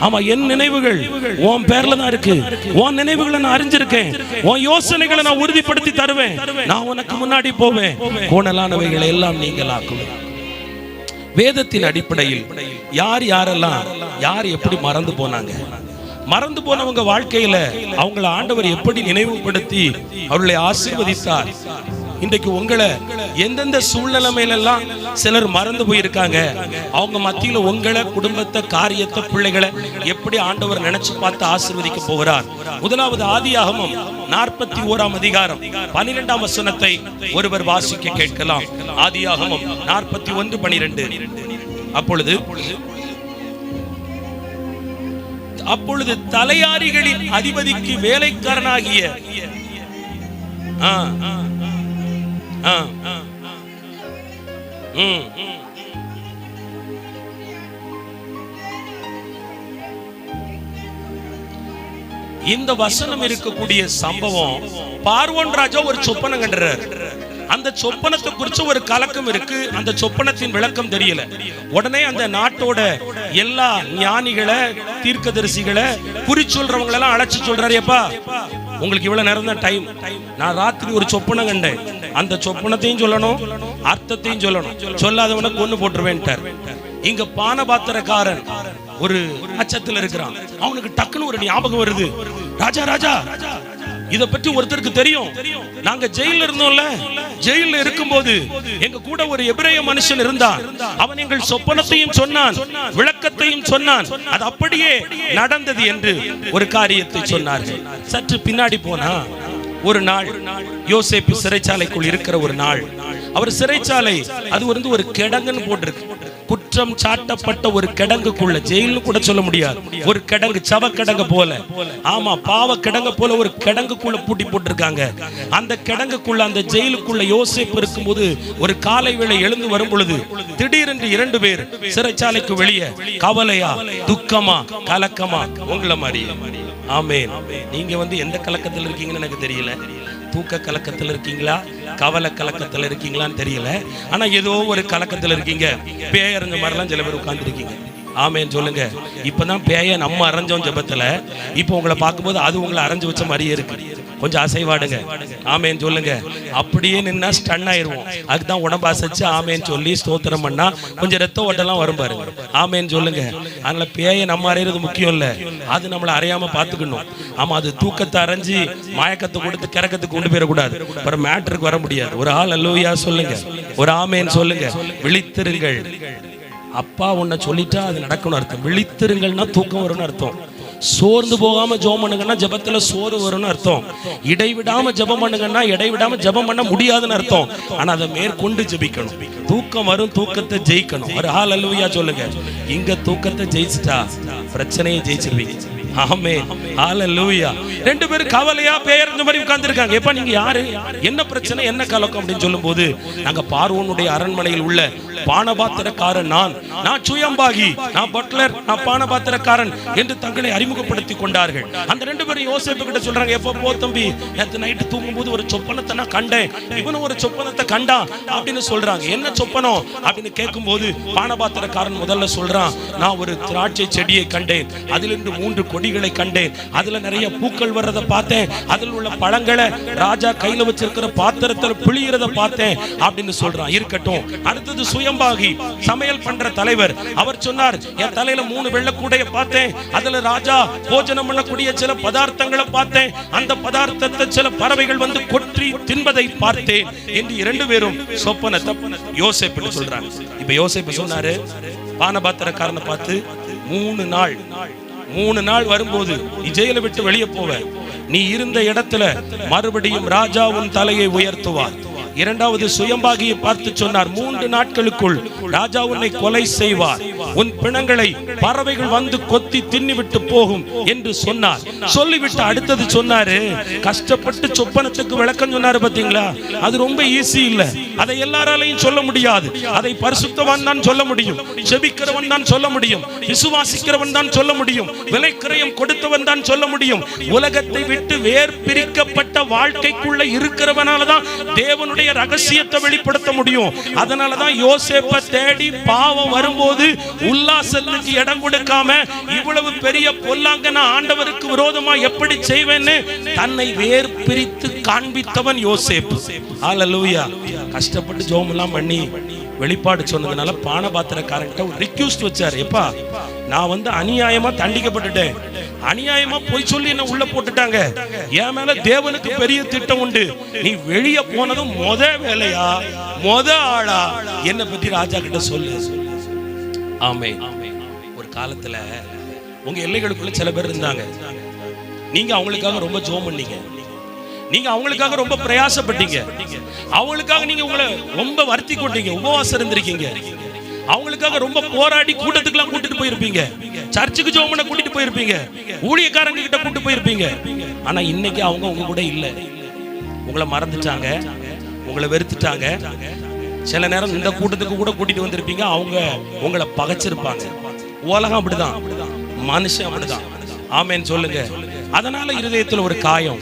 ஆமா, என் நினைவுகள் உன் பேர்ல தான் இருக்கு. உன் நினைவுகளை நான் அறிஞ்சிருக்கேன். உன் யோசனைகளை நான் உறுதிப்படுத்தி தருவேன். நான் உனக்கு முன்னாடி போவேன். கோணலானவைகளை எல்லாம் நீங்களாக்குவேன். வேதத்தின் அடிப்படையில் யார் யாரெல்லாம் யார் எப்படி மறந்து போனாங்க, மறந்து போனவங்க வாழ்க்கையில அவங்கள ஆண்டவர் எப்படி நினைவுபடுத்தி அவர்களை ஆசீர்வதித்தார். இன்றைக்கு உங்களை எந்தெந்த சூழ்நிலைமையிலெல்லாம் சிலர் மறந்து போயிருக்காங்க, அவங்க மத்தியில உங்களை, குடும்பத்தை, காரியத்தை, பிள்ளைகளை எப்படி ஆண்டவர் நினைச்சு பார்த்து ஆசீர்வதிக்க போகிறார். முதலாவது ஆதியாகமம் 41ஆம் அதிகாரம் 12ஆம் வசனத்தை ஒருவர் வாசிக்க கேட்கலாம். ஆதியாகமம் 41:12. அப்பொழுது தலையாரிகளின் அதிபதிக்கு வேலைக்காரனாகிய இந்த வசனம் இருக்கக்கூடிய சம்பவம், பார்வோன் ராஜா ஒரு சொப்பனம் கண்டுறார். அந்த சொப்பனத்தை குறித்து ஒரு கலக்கம் இருக்கு. அந்த சொப்பனத்தின் விளக்கம் தெரியல. உடனே அந்த நாட்டோட எல்லா ஞானிகளை, தீர்க்கதரிசிகளை, குறி சொல்றவங்க எல்லாம் அழைச்சு சொல்றாரு, எப்பா உங்களுக்கு இவ்வளவு நேரம் தான் டைம். நான் ராத்திரி ஒரு சொப்பனம் கண்டேன். அந்த சொப்பனத்தையும் சொல்லணும், அர்த்தத்தையும் சொல்லணும். சொல்லாதவனை கொன்னு போட்டுருவேன்ட்டார். இங்க பானபாத்திரக்காரன் ஒரு அச்சத்தில் இருக்கிறான். அவனுக்கு டக்குன்னு ஒரு ஞாபகம் வருது, ராஜா ராஜா இத பற்றி ஒருத்தருக்கு தெரியும். நாங்க ஜெயில இருந்தோம்ல, ஜெயில இருக்கும்போது எங்க கூட ஒரு எபிரேய மனுஷன் இருந்தான். அவன் எங்கள் சொப்பனத்தையும் சொன்னான், விளக்கத்தையும் சொன்னான். அது அப்படியே நடந்தது என்று ஒரு காரியத்தை சொன்னார்கள். சற்று பின்னாடி போனா ஒரு நாள் யோசேப்பு சிறைச்சாலைக்குள் இருக்கிற ஒரு நாள். அவர் சிறைச்சாலை அது ஒரு கிடங்குன்னு போட்டிருக்கு. குற்றம் சாட்டப்பட்ட ஒரு கிடங்குக்குள்ள, ஜெயில்னு கூட சொல்ல முடியாது, ஒரு கிடங்கு, சவ கிடங்கு போல, ஆமா பாவ கிடங்கு போல ஒரு கிடங்குக்குள்ள பூட்டி போட்டிருக்காங்க. அந்த கிடங்குக்குள்ள, அந்த ஜெயிலுக்குள்ள யோசேப்பு இருக்கும்போது ஒரு காலை வேளை எழுந்து வரும் பொழுது திடீரென்று 2 பேர் சிறைச்சாலைக்கு வெளியே கவலையா, துக்கமா, கலக்கமா, உங்களை மாதிரி. ஆமென். நீங்க எந்த கலக்கத்தில் இருக்கீங்கன்னு எனக்கு தெரியல. தூக்க கலக்கத்தில் இருக்கீங்களா, கவலை கலக்கத்தில் இருக்கீங்களான்னு தெரியல. ஆனா ஏதோ ஒரு கலக்கத்தில் இருக்கீங்க. பேயறிஞ்ச மாதிரிலாம் சில பேர் உட்கார்ந்து இருக்கீங்க. ஆமேன்னு சொல்லுங்க. இப்பதான் பேய நம்ம அரைஞ்சோம் ஜெபத்துல. இப்போ உங்களை பார்க்கும்போது அது உங்களை அரைஞ்சு வச்ச மாதிரியே இருக்கு. கொஞ்சம் அசைவாடுங்க. ஆமேன்னு சொல்லுங்க. அப்படியே நின்னா ஸ்டன் ஆயிருவோம். அதுதான் உடம்பு அசைச்சு ஆமேன்னு சொல்லி ஸ்தோத்திரம் பண்ணா கொஞ்சம் ரத்த ஓட்டெல்லாம் வரும் பாருங்க. ஆமேன்னு சொல்லுங்க. அதனால பேயை நம்ம அறையிறது முக்கியம் இல்ல, அது நம்மளை அறையாம பாத்துக்கணும். ஆமா, அது தூக்கத்தை அரைஞ்சு மயக்கத்தை கொடுத்து கிறக்கத்துக்கு கொண்டு போயிடக்கூடாது. அப்புறம் மேட்டருக்கு வர முடியாது. ஒரு ஆள் அல்லோயா சொல்லுங்க, ஒரு ஆமேன்னு சொல்லுங்க. விழித்திருங்கள். அப்பா உன்னை சொல்லிட்டா அது நடக்கணும் அர்த்தம். விழித்திருங்கள்னா தூக்கம் வரும்னு அர்த்தம். சோர்ந்து போகாம ஜெபம் பண்ணுங்கன்னா ஜெபத்துல சோறு வரும்னு அர்த்தம். இடைவிடாம ஜெபம் பண்ணுங்கன்னா இடைவிடாம ஜெபம் பண்ண முடியாதுன்னு அர்த்தம். ஆனா அதை மேற்கொண்டு ஜெபிக்கணும். தூக்கம் வரும், தூக்கத்தை ஜெயிக்கணும். ஒரு ஹல்லேலூயா சொல்லுங்க. இங்க தூக்கத்தை ஜெயிச்சிட்டா பிரச்சனையை ஜெயிச்சிருவீங்க. ஆமென், ஹல்லேலூயா. 2 பேரும் கவலையா பேயறிஞ்ச மாதிரி உட்கார்ந்து இருக்காங்க. எப்ப நீங்க யாரு, என்ன பிரச்சனை, என்ன கலக்கம் அப்படின்னு சொல்லும்போது, நாங்க பார்வோனுடைய அரண்மனையில் உள்ள பானபாத்திரக்காரன், நான் சுயம்பாகி, நான் பட்லர், நான் பானபாத்திரக்காரன் என்று தங்களை அறிமுகப்படுத்தி கொண்டார்கள். அந்த 2 பேரும் யோசேப்பு கிட்ட சொல்றாங்க, எப்ப போ தம்பி, நேத்து நைட்டு தூங்கும் போது ஒரு சொப்பனத்தை நான் கண்டேன், இவனும் ஒரு சொப்பனத்தை கண்டான் அப்படின்னு சொல்றாங்க. என்ன சொப்பனம் அப்படின்னு கேட்கும் போது பானபாத்திரக்காரன் முதல்ல சொல்றான், நான் ஒரு திராட்சை செடியை கண்டேன், அதிலிருந்து 3 கொடிகளை கண்டேன், அதுல நிறைய பூக்கள் வர்றதை பார்த்தேன், அதில் உள்ள பழங்களை ராஜா கையில வச்சிருக்கிற பாத்திரத்தில் பிழியறத பார்த்தேன் அப்படின்னு சொல்றான். இருக்கட்டும். அடுத்தது சுயம்பாகி சமையல் பண்ற தலைவர், அவர் சொன்னார், என் தலையில 3 வெள்ளை கூடைய பார்த்தேன், அதுல ராஜா போஜனம் பண்ணக்கூடிய சில பதார்த்தங்களை பார்த்தேன், அந்த பதார்த்தத்தை சில பறவைகள் வந்து கொற்றி தின்பதை பார்த்தேன் என்று 2 பேரும் சொப்பனத்தை யோசேப்பு சொல்றாங்க. இப்ப யோசேப்பு சொன்னாரு, பானபாத்திரக்காரனை பார்த்து 3 நாள் வரும்போது நீ ஜெயில விட்டு வெளியே போவ, நீ இருந்த இடத்துல மறுபடியும் ராஜா உன் தலையை உயர்த்துவார். இரண்டாவது சுயம்பாகியை பார்த்து சொன்னார், 3 நாட்களுக்குள் ராஜா உன்னை கொலை செய்வார், உன் பிணங்களை பறவைகள் வந்து கொத்தி தின்னிவிட்டு போகும் என்று சொன்னார். சொல்லிவிட்டு அடுத்தது சொன்னாரு, கஷ்டப்பட்டு சொப்பனத்துக்கு விளக்கம் சொன்னாரு பாத்தீங்களா, அது ரொம்ப ஈஸி இல்ல, அதை எல்லாராலையும் சொல்ல முடியாது, அதை பரிசுத்தவான் தான் சொல்ல முடியும், ஜெபிக்கிறவன் தான் சொல்ல முடியும், விசுவாசிக்கிறவன் தான் சொல்ல முடியும், விலைக்கிரயம் கொடுத்தவன் தான் சொல்ல முடியும். உலகத்தை விட்டு வேர் பிரிக்கப்பட்ட வாழ்க்கைக்குள்ள இருக்கிறவனால தான் தேவனுடைய ரகசியத்தை வெளிப்படுத்த முடியும். அதனாலதான் யோசேப்பை தேடி பாவம் வரும்போது உல்லாசத்துக்கு இடம் கொடுக்காம இவ்வளவு பெரிய பொல்லாங்கன ஆண்டவருக்கு விரோதமா எப்படி செய்வேன்னு தன்னை வேர் பிரித்து காண்பித்தவன் யோசேப்பு. ஹல்லேலூயா. கஷ்டப்பட்டு ஜெபம் எல்லாம் பண்ணி வெளிப்பாடு சொன்னதுனால பானபாத்திரக்காரன்ட்ட ஒரு ரிக்வெஸ்ட் வச்சாரு, எப்பா நான் வந்து அநியாயமா தண்டிக்கப்பட்டுட்டேன், அநியாயமா போய் சொல்லி என்ன உள்ள போட்டுட்டாங்க, என் மேல தேவனுக்கு பெரிய திட்டம் உண்டு, நீ வெளியே போனதும் வேலையா ஆளா என்ன பத்தி ராஜா கிட்ட சொல்லு. ஆமே. ஒரு காலத்துல உங்க எல்லைகளுக்குள்ள சில பேர் இருந்தாங்க, நீங்க அவங்களுக்காக ரொம்ப ஜெபம் பண்ணீங்க, நீங்க அவங்களுக்காக ரொம்ப பிரயாசப்பட்டீங்க, அவங்களுக்காக நீங்க உங்களை ரொம்ப வருத்தி கொண்டீங்க, உபவாசம் இருந்திருக்கீங்க, அவங்களுக்காக ரொம்ப போராடி கூட்டத்துக்குலாம் கூட்டிட்டு போயிருப்பீங்க, சர்ச்சுக்கு ஜெபம் பண்ண கூட்டிட்டு போயிருப்பீங்க, ஊழியக்காரங்க கிட்ட கூட்டிட்டு போயிருப்பீங்க. ஆனா இன்னைக்கு அவங்க உங்க கூட இல்ல, உங்களை மறந்துட்டாங்க, உங்களை வெறுத்துட்டாங்க. சில நேரம் இந்த கூட்டத்துக்கு கூட கூட்டிட்டு வந்திருப்பீங்க, அவங்க உங்களை பகைச்சிருப்பாங்க. உலகம் அப்படிதான், மனுஷன் அப்படிதான். ஆமென் சொல்லுங்க. அதனால இருதயத்துல ஒரு காயம்,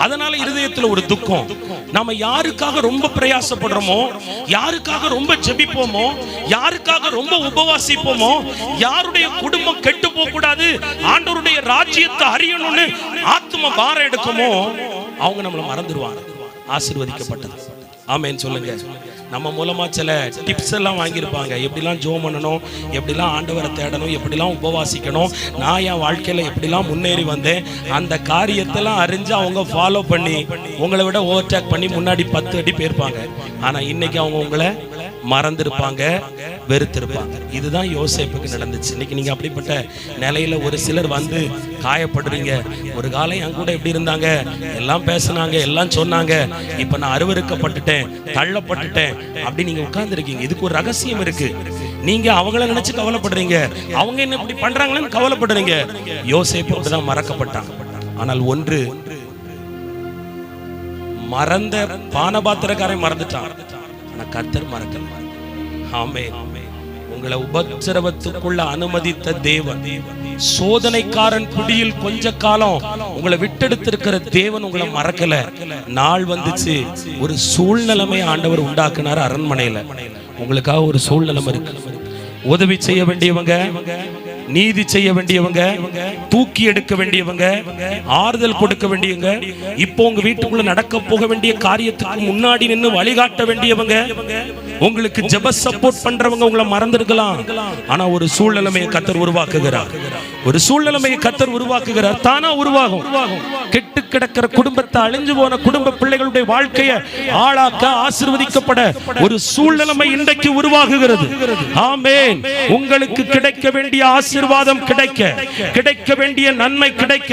அதனால இருதயத்துல ஒரு துக்கம். நாம யாருக்காக ரொம்ப பிரயாசப்படுறோமோ, யாருக்காக ரொம்ப ஜெபிப்போமோ, யாருக்காக ரொம்ப உபவாசிப்போமோ, யாருடைய குடும்பம் கெட்டு போக கூடாது, ஆண்டவருடைய ராஜ்யத்தை அறியணும்னு ஆத்ம பாரம் எடுக்குமோ, அவங்க நம்மளை மறந்துடுவாங்க. ஆசீர்வதிக்கப்பட்டது. ஆமென் சொல்லுங்க. நம்ம மூலமா சில டிப்ஸ் எல்லாம் வாங்கியிருப்பாங்க, எப்படிலாம் ஜெபம் பண்ணணும், எப்படிலாம் ஆண்டவரை தேடணும், எப்படிலாம் உபவாசிக்கணும், நான் என் வாழ்க்கையில எப்படிலாம் முன்னேறி வந்தேன், அந்த காரியத்தெல்லாம் அறிஞ்சு அவங்க ஃபாலோ பண்ணி உங்களை விட ஓவர்டேக் பண்ணி முன்னாடி 10 அடி போயிருப்பாங்க. ஆனா இன்னைக்கு அவங்க உங்களை மறந்திருப்பாங்க, வெறுத்திருப்பாங்க. இதுதான் யோசேப்புக்கு நடந்துச்சு. இன்னைக்கு நீங்க அப்படிப்பட்ட நிலையில ஒரு சிலர் வந்து காயப்படுறீங்க. ஒரு காலம் என் கூட எப்படி இருந்தாங்க, எல்லாம் பேசினாங்க, எல்லாம் சொன்னாங்க, இப்ப நான் அருவருக்கப்பட்டுட்டேன், தள்ளப்பட்டுட்டேன் அப்படி நீங்க உட்கார்ந்து இருக்கீங்க. இதுக்கு ஒரு ரகசியம் இருக்கு. நீங்க அவங்கள நினைச்சு கவலைப்படுறீங்க, அவங்க என்ன இப்படி பண்றாங்களேன்னு கவலைப்படுறீங்க. யோசேப்பு அப்படிதான் மறக்கப்பட்டாங்க. ஆனால் ஒன்று, மறந்த பானபாத்திரக்காரன் மறந்துட்டான், ஆனா கர்த்தர் மறக்கல. ஆமென். உங்களை உபத்திரவத்துக்குள்ள அனுமதித்த தேவன், சோதனைக்காரன் குடியில் கொஞ்ச காலம் உங்களை விட்டெடுத்திருக்கிற தேவன் உங்களை மறக்கல. நாள் வந்துச்சு, ஒரு சூழ்நிலைமை ஆண்டவர் உண்டாக்குனார். அரண்மனையில உங்களுக்காக ஒரு சூழ்நிலைமை இருக்கு. உதவி செய்ய வேண்டியவங்க, நீதி செய்ய வேண்டியவங்க, தூக்கி எடுக்க வேண்டியவங்க, ஆறுதல் கொடுக்க வேண்டியவங்க, இப்போ உங்க வீட்டுக்குள்ள நடக்க போக வேண்டிய காரியத்துக்கு முன்னாடி நின்று வழிகாட்ட வேண்டியவங்க, உங்களுக்கு ஜெப சப்போர்ட் பண்றவங்க உங்களை மறந்திருக்கலாம். ஆனா ஒரு சூழ்நிலைமையை கர்த்தர் உருவாக்குகிறார். ஒரு சூழ்நிலைமையை கர்த்தர் உருவாக்குகிறார். தானா உருவாகும். கெட்டு கிடக்கிற குடும்பத்தை, அழிஞ்சு போன குடும்ப பிள்ளைகளுடைய வாழ்க்கையை ஆளாக்க, ஆசீர்வதிக்கப்பட ஒரு சூழ்நிலைமை இன்றைக்கு உருவாகுகிறது. ஆமென். உங்களுக்கு கிடைக்க வேண்டிய ஆசீர்வாதம் கிடைக்க, கிடைக்க வேண்டிய நன்மை கிடைக்க,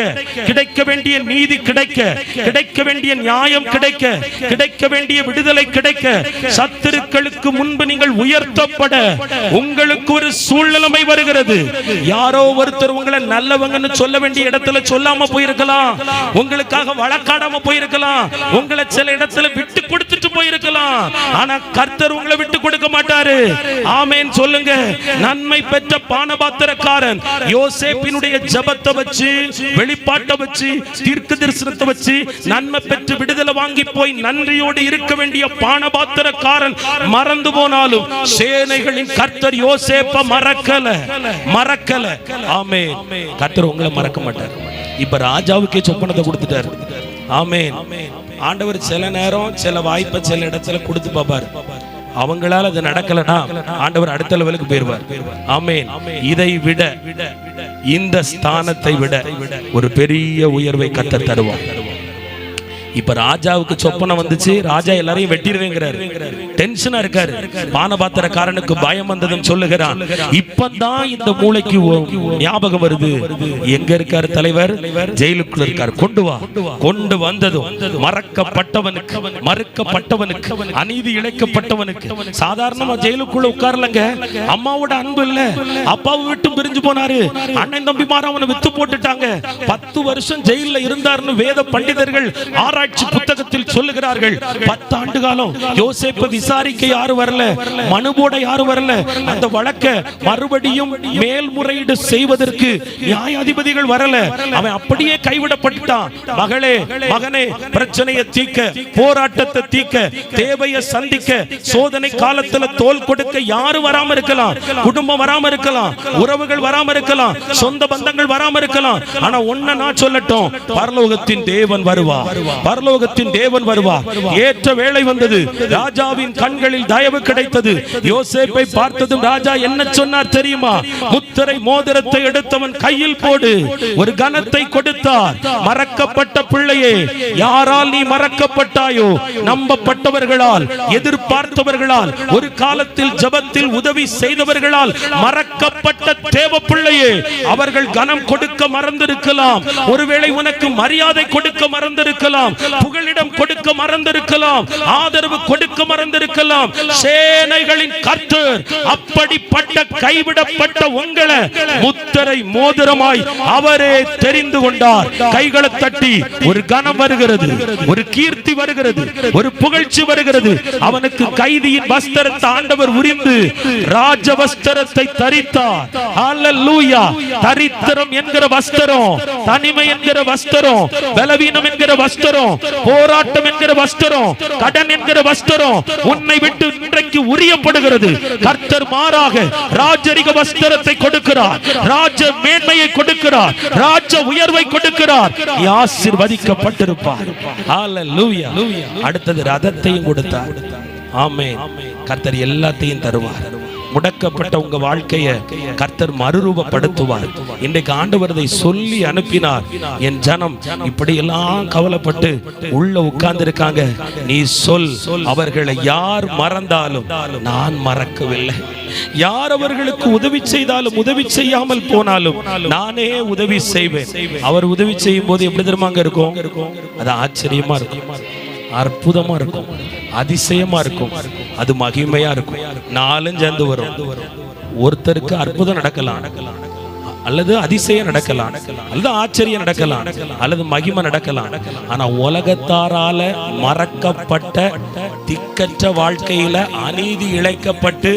கிடைக்க வேண்டிய நீதி கிடைக்க, கிடைக்க வேண்டிய நியாயம் கிடைக்க, கிடைக்க வேண்டிய விடுதலை கிடைக்க, சத்துருக்களுக்கு முன்பு நீங்கள் உயர்த்தப்பட உங்களுக்கு ஒரு சூழ்நிலைமை வருகிறது. யாரோ ஒருத்தர் உங்களை நல்லவங்கன்னு சொல்ல வேண்டிய இடத்துல சொல்லாம போயிருக்கலாம், உங்களுக்காக வழக்காடாம போயிருக்கலாம், உங்களை சில இடத்துல விட்டு கொடுத்துட்டு போயிருக்கலாம். ஆனா கர்த்தர் உங்களை விட்டு கொடுக்க மாட்டார். மாட்டாரு. ஆமென் சொல்லுங்க. நன்மை பெற்ற பானபாத்திரக்காரன் யோசேப்பினுடைய ஜெபத்தை வச்சு, வெளிப்பாட்டை வச்சு, தீர்க்க தரிசனத்தை வச்சு நன்மை பெற்று விடுதலை வாங்கி போய் நன்றியோடு இருக்க வேண்டிய பானபாத்திரக்காரன் மறந்து போனாலும் சேனைகளின் கர்த்தர் யோசேப்பை மறக்கல. ஆமென். கர்த்தர் உங்களை மறக்க மாட்டார். இப்ப ராஜாவுக்கே சொப்பனத்தை கொடுத்துட்டாரு. ஆமென். ஆண்டவர் சில நேரம் சில வாய்ப்பை சில இடத்துல கொடுத்து பாப்பாரு. அவங்களால அது நடக்கலனா ஆண்டவர் அடுத்த லெவலுக்கு போயிருவார். ஆமென். இதை விட, இந்த ஸ்தானத்தை விட ஒரு பெரிய உயர்வை கர்த்தர் தருவார். இப்ப ராஜாவுக்கு சொப்பனம் வந்துச்சு. ராஜா எல்லாரையும் வெட்டிடுவேங்கிறாரு. டென்ஷனா இருக்காரு. பானபாத்திரக்காரனுக்கு பயம் வந்ததுன்னு சொல்லுகிறான். இப்பதான் இந்த மூளைக்கு ஞாபகம் வருது. எங்க இருக்காரு தலைவர்? ஜெயிலுக்குள்ள இருக்காரு. கொண்டு வந்ததும் மறுக்கப்பட்டவனுக்கு, அநீதி இழைக்கப்பட்டவனுக்கு. சாதாரணமா ஜெயிலுக்குள்ள உட்காரலங்க. அம்மாவோட அன்பு இல்ல, அப்பாவை விட்டு பிரிஞ்சு போனாரு. அண்ணன் தம்பிமார அவனை வித்து போட்டுட்டாங்க. 10 வருஷம் ஜெயில இருந்தாருன்னு வேத பண்டிதர்கள் ஆராய்ச்சி புத்தகத்தில் சொல்லுகிறார்கள். 10 ஆண்டு காலம் யோசேப்பை விசாரிக்க யாரும் வரல, மனுபோட யாரும் வரல. அந்த வழக்க மறுபடியும் மேல்முறையீடு செய்வதற்கு நியாயாதிபதிகள் வரல. அவன் அப்படியே கைவிடப்பட்டான். மகனே, பிரச்சனையை தீர்க்க, போராட்டத்தை தீர்க்க, தேவையை சந்திக்க, சோதனை காலத்துல தோல் கொடுக்க யாரும் வராம இருக்கலாம். குடும்பம் வராம இருக்கலாம், உறவுகள் வராம இருக்கலாம், சொந்த பந்தங்கள் வராம இருக்கலாம். ஆனா ஒன்ன நான் சொல்லட்டும், பரலோகத்தின் தேவன் வருவார். ஏற்ற வேளை வந்தது. ராஜாவின் கண்களில் தயவு கிடைத்தது. யோசேப்பை பார்த்ததும் ராஜா என்ன சொன்னார் தெரியுமா? முத்திரை மோதிரத்தை எடுத்தவன் கையில் போடு. ஒரு கனத்தை கொடுத்தார். மறக்கப்பட்ட பிள்ளையே, யாரால் நீ மறக்கப்பட்டாயோ? நம்பப்பட்டவர்களால், எதிர்பார்த்தவர்களால், ஒரு காலத்தில் ஜெபத்தில் உதவி செய்தவர்களால் மறக்கப்பட்ட தேவ பிள்ளையே, அவர்கள் கனம் கொடுக்க மறந்திருக்கலாம். ஒருவேளை உனக்கு மரியாதை கொடுக்க மறந்திருக்கலாம், புகலிடம் கொடுக்க மறந்திருக்கலாம், ஆதரவு கொடுக்க மறந்திருக்கலாம். சேனைகளின் கர்த்தர் அப்படிப்பட்ட கைவிடப்பட்ட உங்களை முத்திரை மோதிரமாய் அவரே தெரிந்து கொண்டார். கைகளை தட்டி ஒரு கனம் வருகிறது, ஒரு கீர்த்தி வருகிறது, ஒரு புகழ்ச்சி வருகிறது. அவனுக்கு கைதியின் வஸ்திரத்தை ஆண்டவர் உரிந்து ராஜ வஸ்திரத்தை தரித்தார். ஹல்லேலூயா. தரித்திரம் என்கிற வஸ்திரம், தனிமை என்கிற வஸ்திரம், பலவீனம் என்கிற வஸ்திரம், போராட்டம் என்கிற வஸ்திரம், கடன் என்கிற வஸ்திரம் உன்னை விட்டு இன்றைக்கு உரியப்படுகிறது. கர்த்தர் மாறாக ராஜரிக வஸ்திரத்தை கொடுக்கிறார், ராஜ மேன்மையை கொடுக்கிறார், ராஜ உயர்வை கொடுக்கிறார். நீ ஆசீர்வதிக்கப்பட்டிருப்பார். ஹல்லேலூயா. அடுத்தது ரதத்தையும் கொடுத்தார். ஆமென். கர்த்தர் எல்லாத்தையும் தருவார். முடக்கப்பட்ட உங்க வாழ்க்கையை கர்த்தர் மறுரூபப்படுத்துவார். இன்றைக்கு ஆண்டவர் அதை சொல்லி அனுப்பினார். என் ஜனம் இப்படி எல்லாம் கவலைப்பட்டு உள்ள உட்கார்ந்து இருக்காங்க. நீ சொல், அவர்களை யார் மறந்தாலும் நான் மறக்கவில்லை. யார் அவர்களுக்கு உதவி செய்தாலும், உதவி செய்யாமல் போனாலும் நானே உதவி செய்வேன். அவர் உதவி செய்யும் போது எப்படி தெரியுமாங்க இருக்கும்? அது ஆச்சரியமா இருக்கும், அற்புதமா இருக்கும், அதிசயமா இருக்கும், அது மகிமையா இருக்கும். நாலும் சேர்ந்து வரும். ஒருத்தருக்கு அற்புதம் நடக்கலாம், அல்லது அதிசயம் நடக்கலாம், அல்லது ஆச்சரியம் நடக்கலாம், அல்லது மகிமை நடக்கலாம். ஆனா உலகத்தாரால மறக்கப்பட்ட திக்கற்ற வாழ்க்கையில அநீதி இழைக்கப்பட்டு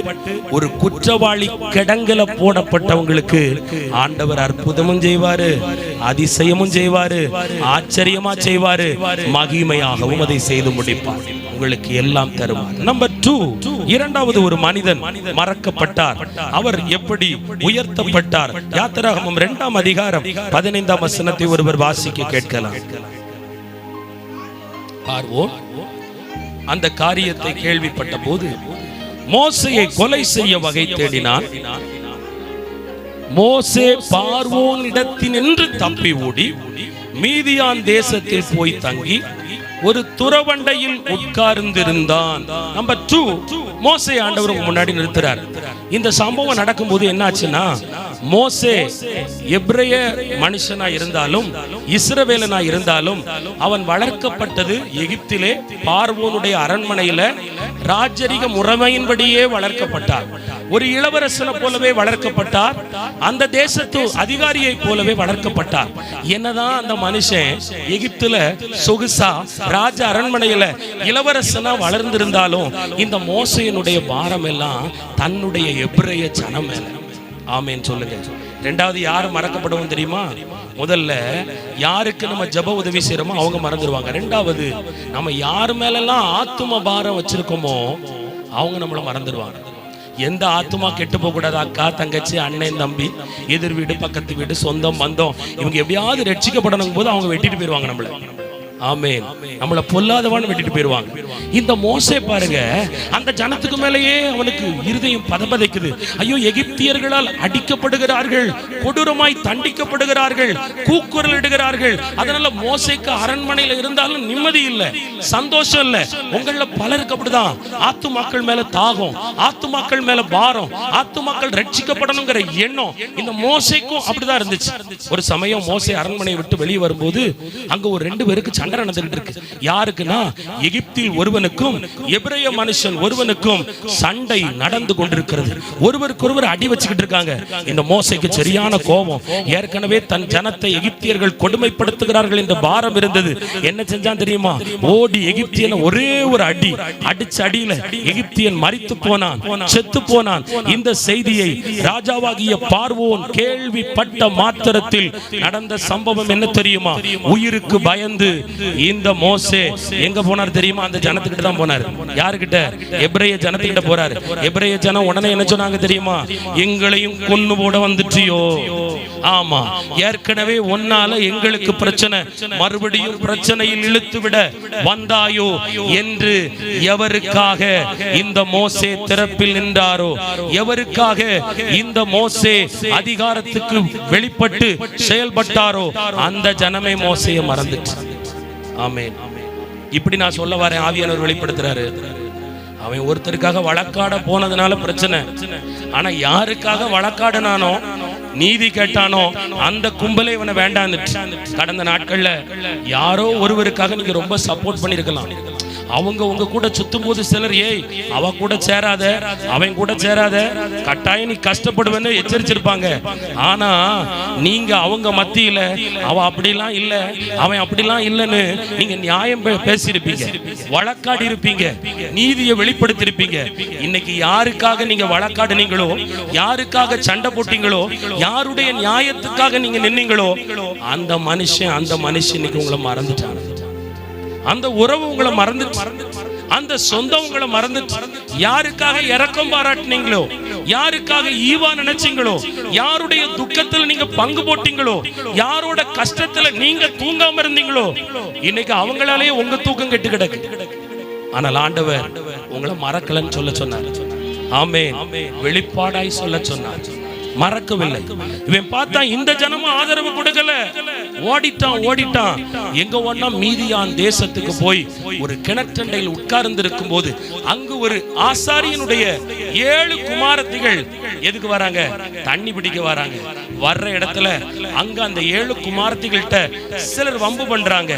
ஒரு குற்றவாளி கிடங்குல போடப்பட்டவங்களுக்கு ஆண்டவர் அற்புதமும் செய்வாரு, அதிசயமும் செய்வாரு, ஆச்சரியமா செய்வாரு, மகிமையாகவும் அதை செய்து முடிப்பார். உங்களுக்கு எல்லாம் தருவார். நம்பர் 2, இரண்டாவது ஒரு மனிதன் மறக்கப்பட்டார். அவர் எப்படி உயர்த்தப்பட்டார்? யாத்திராகமம் 2ஆம் அதிகாரம் 15ஆம் வசனத்தை ஒருவர் வாசிக்க கேட்கலாம். பார்வோன் அந்த காரியத்தை கேள்விப்பட்ட போது மோசேயை கொலை செய்ய வகை தேடினான். மோசே பார்வோன் இடத்தினின்று தப்பி ஓடி மீதியான் தேசத்தில் போய் தங்கி ஒரு துறவண்டையில் உட்கார்ந்திருந்தான். நம்பர் 2, மோசே ஆண்டவர் முன்னாடி நிறுத்துறார். இந்த சம்பவம் நடக்கும்போது என்ன ஆச்சுன்னா, மோசே எபிரேய மனுஷனா இருந்தாலும் இஸ்ரவேலனா இருந்தாலும் அவன் வளர்க்கப்பட்டது எகிப்திலே பார்வோனுடைய அரண்மனையில ராஜரிக முறைமையின்படியே வளர்க்கப்பட்டார். ஒரு இளவரசனை போலவே வளர்க்கப்பட்டார். அந்த தேசத்து அதிகாரியை போலவே வளர்க்கப்பட்டார். என்னதான் அந்த மனுஷன் எகிப்துல சொகுசா ராஜ அரண்மனையில இளவரசனா வளர்ந்திருந்தாலும் இந்த மோசேயினுடைய பாரம் எல்லாம் தன்னுடைய எபிரேய ஜனம் மேல. ஆமென் சொல்லுங்க. ரெண்டாவது யார் மறக்கப்படுவோம் தெரியுமா? முதல்ல யாருக்கு நம்ம ஜெப உதவி செய்யறோமோ அவங்க மறந்துடுவாங்க. ரெண்டாவது நம்ம யார் மேலெல்லாம் ஆத்தும பாரம் வச்சிருக்கோமோ அவங்க நம்மள மறந்துடுவாங்க. எந்த ஆத்துமா கெட்டு போக கூடாது. அக்கா, தங்கச்சி, அண்ணன், தம்பி, எதிர் வீடு, பக்கத்து வீடு, சொந்தம், பந்தம், இவங்க எப்படியாவது ரட்சிக்கப்படணும் போது அவங்க வெட்டிட்டு போயிருவாங்க நம்மள. ஆமென். நம்மளை பொல்லாதவான்னு வெட்டிட்டு போயிருவாங்க. இந்த மோசே பாருங்க, அந்த ஜனத்துக்கு மேலேயே அவனுக்கு இருதயம் பதபதைக்குது. ஐயோ, எகிப்தியர்களால் அடிக்கப்படுகிறார்கள், கொடூரமாய் தண்டிக்கப்படுகிறார்கள், கூக்குரல் இடுகிறார்கள். அதனால மோசேக்கு அரண்மனையில இருந்தாலும் நிம்மதி இல்லை, சந்தோஷம் இல்லை. உங்கள பலருக்கு அப்படிதான். ஆத்துமாக்கள் மேல தாகம், ஆத்துமாக்கள் மேல பாரம், ஆத்துமாக்கள் ரட்சிக்கப்படணுங்கிற எண்ணம் இந்த மோசேக்கும் அப்படிதான் இருந்துச்சு. ஒரு சமயம் மோசே அரண்மனையை விட்டு வெளியே வரும்போது அங்க ஒரு 2 பேருக்கு சண்டை நடந்துகிட்டு இருக்கு. யாருக்குன்னா எகிப்தில் ஒருவனுக்கும் எபிரேய மனுஷன் ஒருவனுக்கும் சண்டை நடந்து கொண்டிருக்கிறது. ஒருவருக்கொருவர் அடி வச்சுக்கிட்டு இருக்காங்க. இந்த மோசேக்கு சரியான கோபம். ஏற்கனவே தன் ஜனத்தை எகிப்தியர்கள் கொடுமைப்படுத்துகிறார்கள் என்ற பாரம் இருந்தது. என்ன செஞ்சான் தெரியுமா? ஓடி எகிப்தியனை ஒரே ஒரு அடி அடிச்ச அடியில எகிப்தியன் மரித்து போனான், செத்து போனான். இந்த செய்தியை ராஜாவாகிய பார்வோன் கேள்விப்பட்ட மாத்திரத்தில் நடந்த சம்பவம் என்ன தெரியுமா? உயிருக்கு பயந்து இந்த மோசே எங்க போனார் தெரியுமா? அந்த ஜனத்துக்கிட்ட தான் போனார். யாருக்கிட்ட? எபிரேய ஜனத்துக்கிட்ட போறாரு. எபிரேய ஜனம் உடனே என்ன சொன்னாங்க தெரியுமா? எங்களையும் கொன்னு போட வந்துட்டியோ? ஆமா, ஏற்கனவே ஒன்னால எங்களுக்கு பிரச்சனை, மறுபடியும் பிரச்சனையில் இழுத்து விட வந்தாயோ என்று எவருக்காக இந்த மோசே திறப்பில் நின்றாரோ, எவருக்காக இந்த மோசே அதிகாரத்துக்கு வெளிப்பட்டு செயல்பட்டாரோ அந்த ஜனமே மோசேயை மறந்துச்சு. ஆமென். இப்படி நான் சொல்ல வரேன், ஆவியானவர் வெளிப்படுத்துறாரு. அவன் ஒருத்தருக்காக வழக்காட போனதுனால பிரச்சனை. ஆனா யாருக்காக வழக்காடனானோ, நீதி கேட்டானோ அந்த கும்பலே இவனை வேண்டான்னு. கடந்த நாட்கள்ல யாரோ ஒருவருக்காக நீங்க ரொம்ப சப்போர்ட் பண்ணிருக்கலாம். அவங்க உங்க கூட சுத்தும் போது சிலர், ஏய் அவ கூட சேராத, அவன் கூட சேராத, கட்டாயம் நீ கஷ்டப்படுவேன்னு எச்சரிச்சிருப்பாங்க. ஆனா நீங்க அவங்க மத்தியில அவ அப்படிலாம் இல்ல, அவன் அப்படிலாம் இல்லைன்னு நீங்க நியாயம் பேசியிருப்பீங்க, வழக்காடி இருப்பீங்க, நீதியை வெளிப்படுத்திருப்பீங்க. இன்னைக்கு யாருக்காக நீங்க வழக்காடுனீங்களோ, யாருக்காக சண்டை போட்டீங்களோ, யாருடைய நியாயத்துக்காக நீங்க நின்னீங்களோ அந்த மனுஷன் இன்னைக்கு உங்களை மறந்துட்டாங்க. அந்த உறவு உங்களை மறந்து, அந்த சொந்தம் உங்களை மறந்து, யாருக்காக இரக்கம் பாராட்டினீங்களோ, யாருக்காக ஈவா நினைச்சீங்களோ, யாருடைய துக்கத்தில் நீங்க பங்கு போட்டீங்களோ, யாரோட கஷ்டத்துல நீங்க தூங்காம இருந்தீங்களோ, இன்னைக்கு அவங்களாலேயே உங்க தூக்கம் கெட்டு கிடக்கு. ஆனால் ஆண்டவர் உங்களை மறக்கலன்னு சொல்ல சொன்னார். ஆமென். வெளிப்பாடாய் சொல்ல சொன்னார், மறக்கவில்லை. இவன் பார்த்தா இந்த ஜனமும் ஆதரவு கொடுக்கல, ஓடிட்டான். எங்க ஒண்ணா மீதியான் தேசத்துக்கு போய் ஒரு கிணற்றண்டையில் உட்கார்ந்து இருக்கும் போது அங்கு ஒரு ஆசாரியனுடைய 7 குமாரத்திகள் எதுக்கு வராங்க? தண்ணி பிடிக்க வராங்க. வர்ற இடத்துல அங்க அந்த 7 குமாரத்திகள்கிட்ட சிலர் வம்பு பண்றாங்க.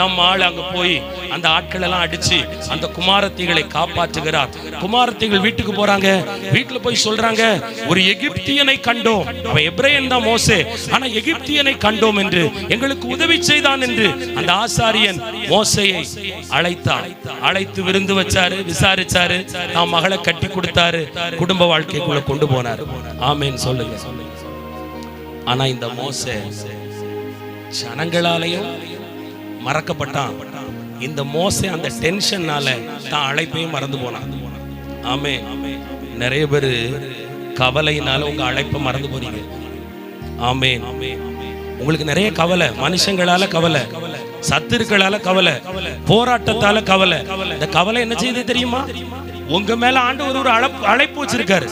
நம்ம ஆள் அங்க போய் அந்த ஆட்கள் எல்லாம் அடிச்சு அந்த குமாரத்திகளை காப்பாற்றுகிறார். குமாரத்திகள் வீட்டுக்கு போறாங்க. வீட்டுல போய் சொல்றாங்க, ஒரு எகிப்தியனை கண்டோம், அவன் எபிரேயன் தான் மோசே, ஆனா எகிப்தியனை கண்டோம் என்று எங்களுக்கு உதவி செய்தான் என்று அந்த ஆசாரியன் மோசேயை அழைத்தார். அழைத்து விருந்து வச்சாரு, விசாரிச்சாரு, நாம் மகளை கட்டி கொடுத்தாரு, குடும்ப வாழ்க்கைக்குள்ள கொண்டு போனார். ஆமென் சொல்லுங்க. ஆனா இந்த மோசே ஜனங்களாலையும் மறக்கப்பட்டான். இந்த மோசே அந்த டென்ஷன்னால தான் அழைப்பையும் மறந்து போனான். ஆமென். நிறைய பேரு கவலையினால உங்க அழைப்பை மறந்து போறீங்க. ஆமென். உங்களுக்கு நிறைய கவலை, மனுஷங்களால கவலை, சத்துருக்களால கவலை, போராட்டத்தால கவலை. இந்த கவலை என்ன செய்யுது தெரியுமா? உங்க மேல ஆண்டவர் ஒரு அழைப்பு வச்சிருக்காரு,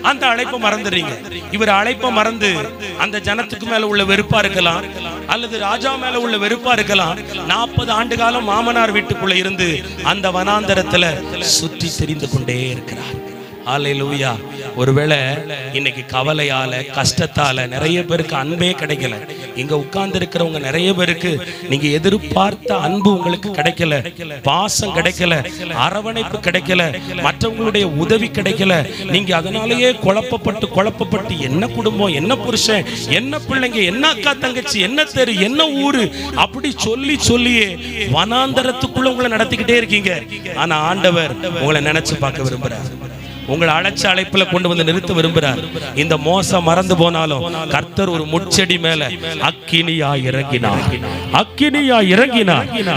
அந்த அழைப்பை மறந்துடுறீங்க. இவர் அழைப்பை மறந்து அந்த ஜனத்துக்கு மேல உள்ள வெறுப்பா இருக்கலாம், அல்லது ராஜா மேல உள்ள வெறுப்பா இருக்கலாம். 40 ஆண்டு காலம் மாமனார் வீட்டுக்குள்ள இருந்து அந்த வனாந்தரத்துல சுற்றி திரிந்து கொண்டே இருக்கிறார். ஹல்லேலூயா. ஒருவேளை இன்னைக்கு கவலையால கஷ்டத்தால நிறைய பேருக்கு அன்பே கிடைக்கல. இங்க உட்கார்ந்து இருக்கிறவங்க நிறைய பேருக்கு நீங்க எதிர்பார்த்த அன்பு உங்களுக்கு கிடைக்கல, பாசம் கிடைக்கல, அரவணைப்பு கிடைக்கல, மற்றவங்களுடைய உதவி கிடைக்கல. நீங்க அதனாலேயே குழப்பப்பட்டு என்ன குடும்பம், என்ன புருஷன், என்ன பிள்ளைங்க, என்ன அக்கா தங்கச்சி, என்ன தெரு, என்ன ஊரு அப்படி சொல்லியே வனாந்தரத்துக்குள்ள உங்களை நடத்திக்கிட்டே இருக்கீங்க. ஆனா ஆண்டவர் உங்களை நினைச்சு பார்க்க விரும்புறார். உங்களை அழைச்ச அழைப்புல கொண்டு வந்து நிறுத்த விரும்புகிறார். இந்த மோசம் மறந்து போனாலும் கர்த்தர் ஒரு முட்செடி மேல அக்கினியா இறங்கினார்.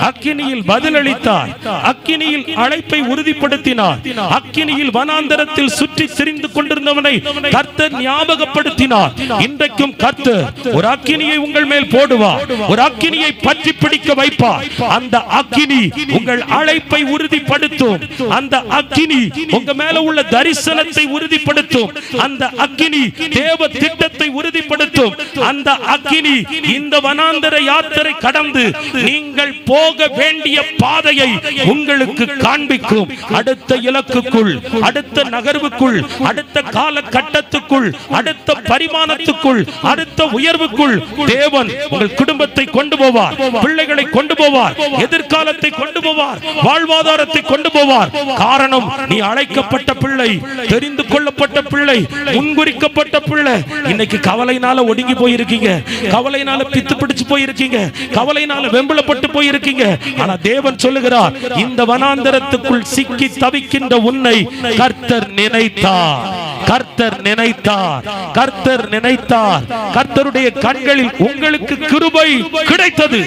அக்கினியில் பதிலளித்தார். அக்கினியில் அழைப்பை உறுதிப்படுத்தினார். அக்கினியில் வனாந்தரத்தில் சுற்றி திரிந்து கொண்டிருந்தவனை கர்த்தர் ஞாபகப்படுத்தினார். இன்றைக்கும் கர்த்தர் ஒரு அக்கினியை உங்கள் மேல் போடுவார். ஒரு அக்கினியை பற்றி பிடிக்க வைப்பார். அந்த அக்கினி உங்கள் அழைப்பை உறுதிப்படுத்தும். அந்த அக்கினி உங்க மேல உள்ள தரிசனத்தை உறுதிப்படுத்தும். அந்த அக்கினி தேவ திட்டத்தை உறுதிப்படுத்தும். அந்த அக்கினி இந்த வனாந்தர யாத்திரை கடந்து நீங்கள் போக வேண்டிய பாதையை உங்களுக்கு காண்பிக்கும். அடுத்த இலக்குக்குள், அடுத்த நகர்வுக்குள், அடுத்த காலகட்டத்துக்குள், அடுத்த பரிமாணத்துக்குள், அடுத்த உயர்வுக்குள் தேவன் உங்கள் குடும்பத்தை கொண்டு போவார், பிள்ளைகளை கொண்டு போவார், எதிர்காலத்தை கொண்டு போவார், வாழ்வாதாரத்தை கொண்டு போவார். காரணம், நீ அழைக்கப்பட்ட பிள்ளை, தெரிந்து கொள்ளப்பட்ட பிள்ளை, முன்குறிக்கப்பட்ட பிள்ளை. இன்னைக்கு கவலையினால ஒடுங்கி போயிருக்கீங்க, கவலையினால பித்து பிடிச்சு போயிருக்கீங்க, கவலையினால வெம்பலப்பட்டு போயிருக்கீங்க. ஆனா தேவன் சொல்லுகிறார், இந்த வனாந்தரத்துக்குள் சிக்கி தவிக்கின்ற உன்னை கர்த்தர் நினைத்தார். கர்த்தர் நினைத்தார். கர்த்தர் நினைத்தார். கர்த்தருடைய கண்களில் உங்களுக்கு கிருபை கிடைத்தது.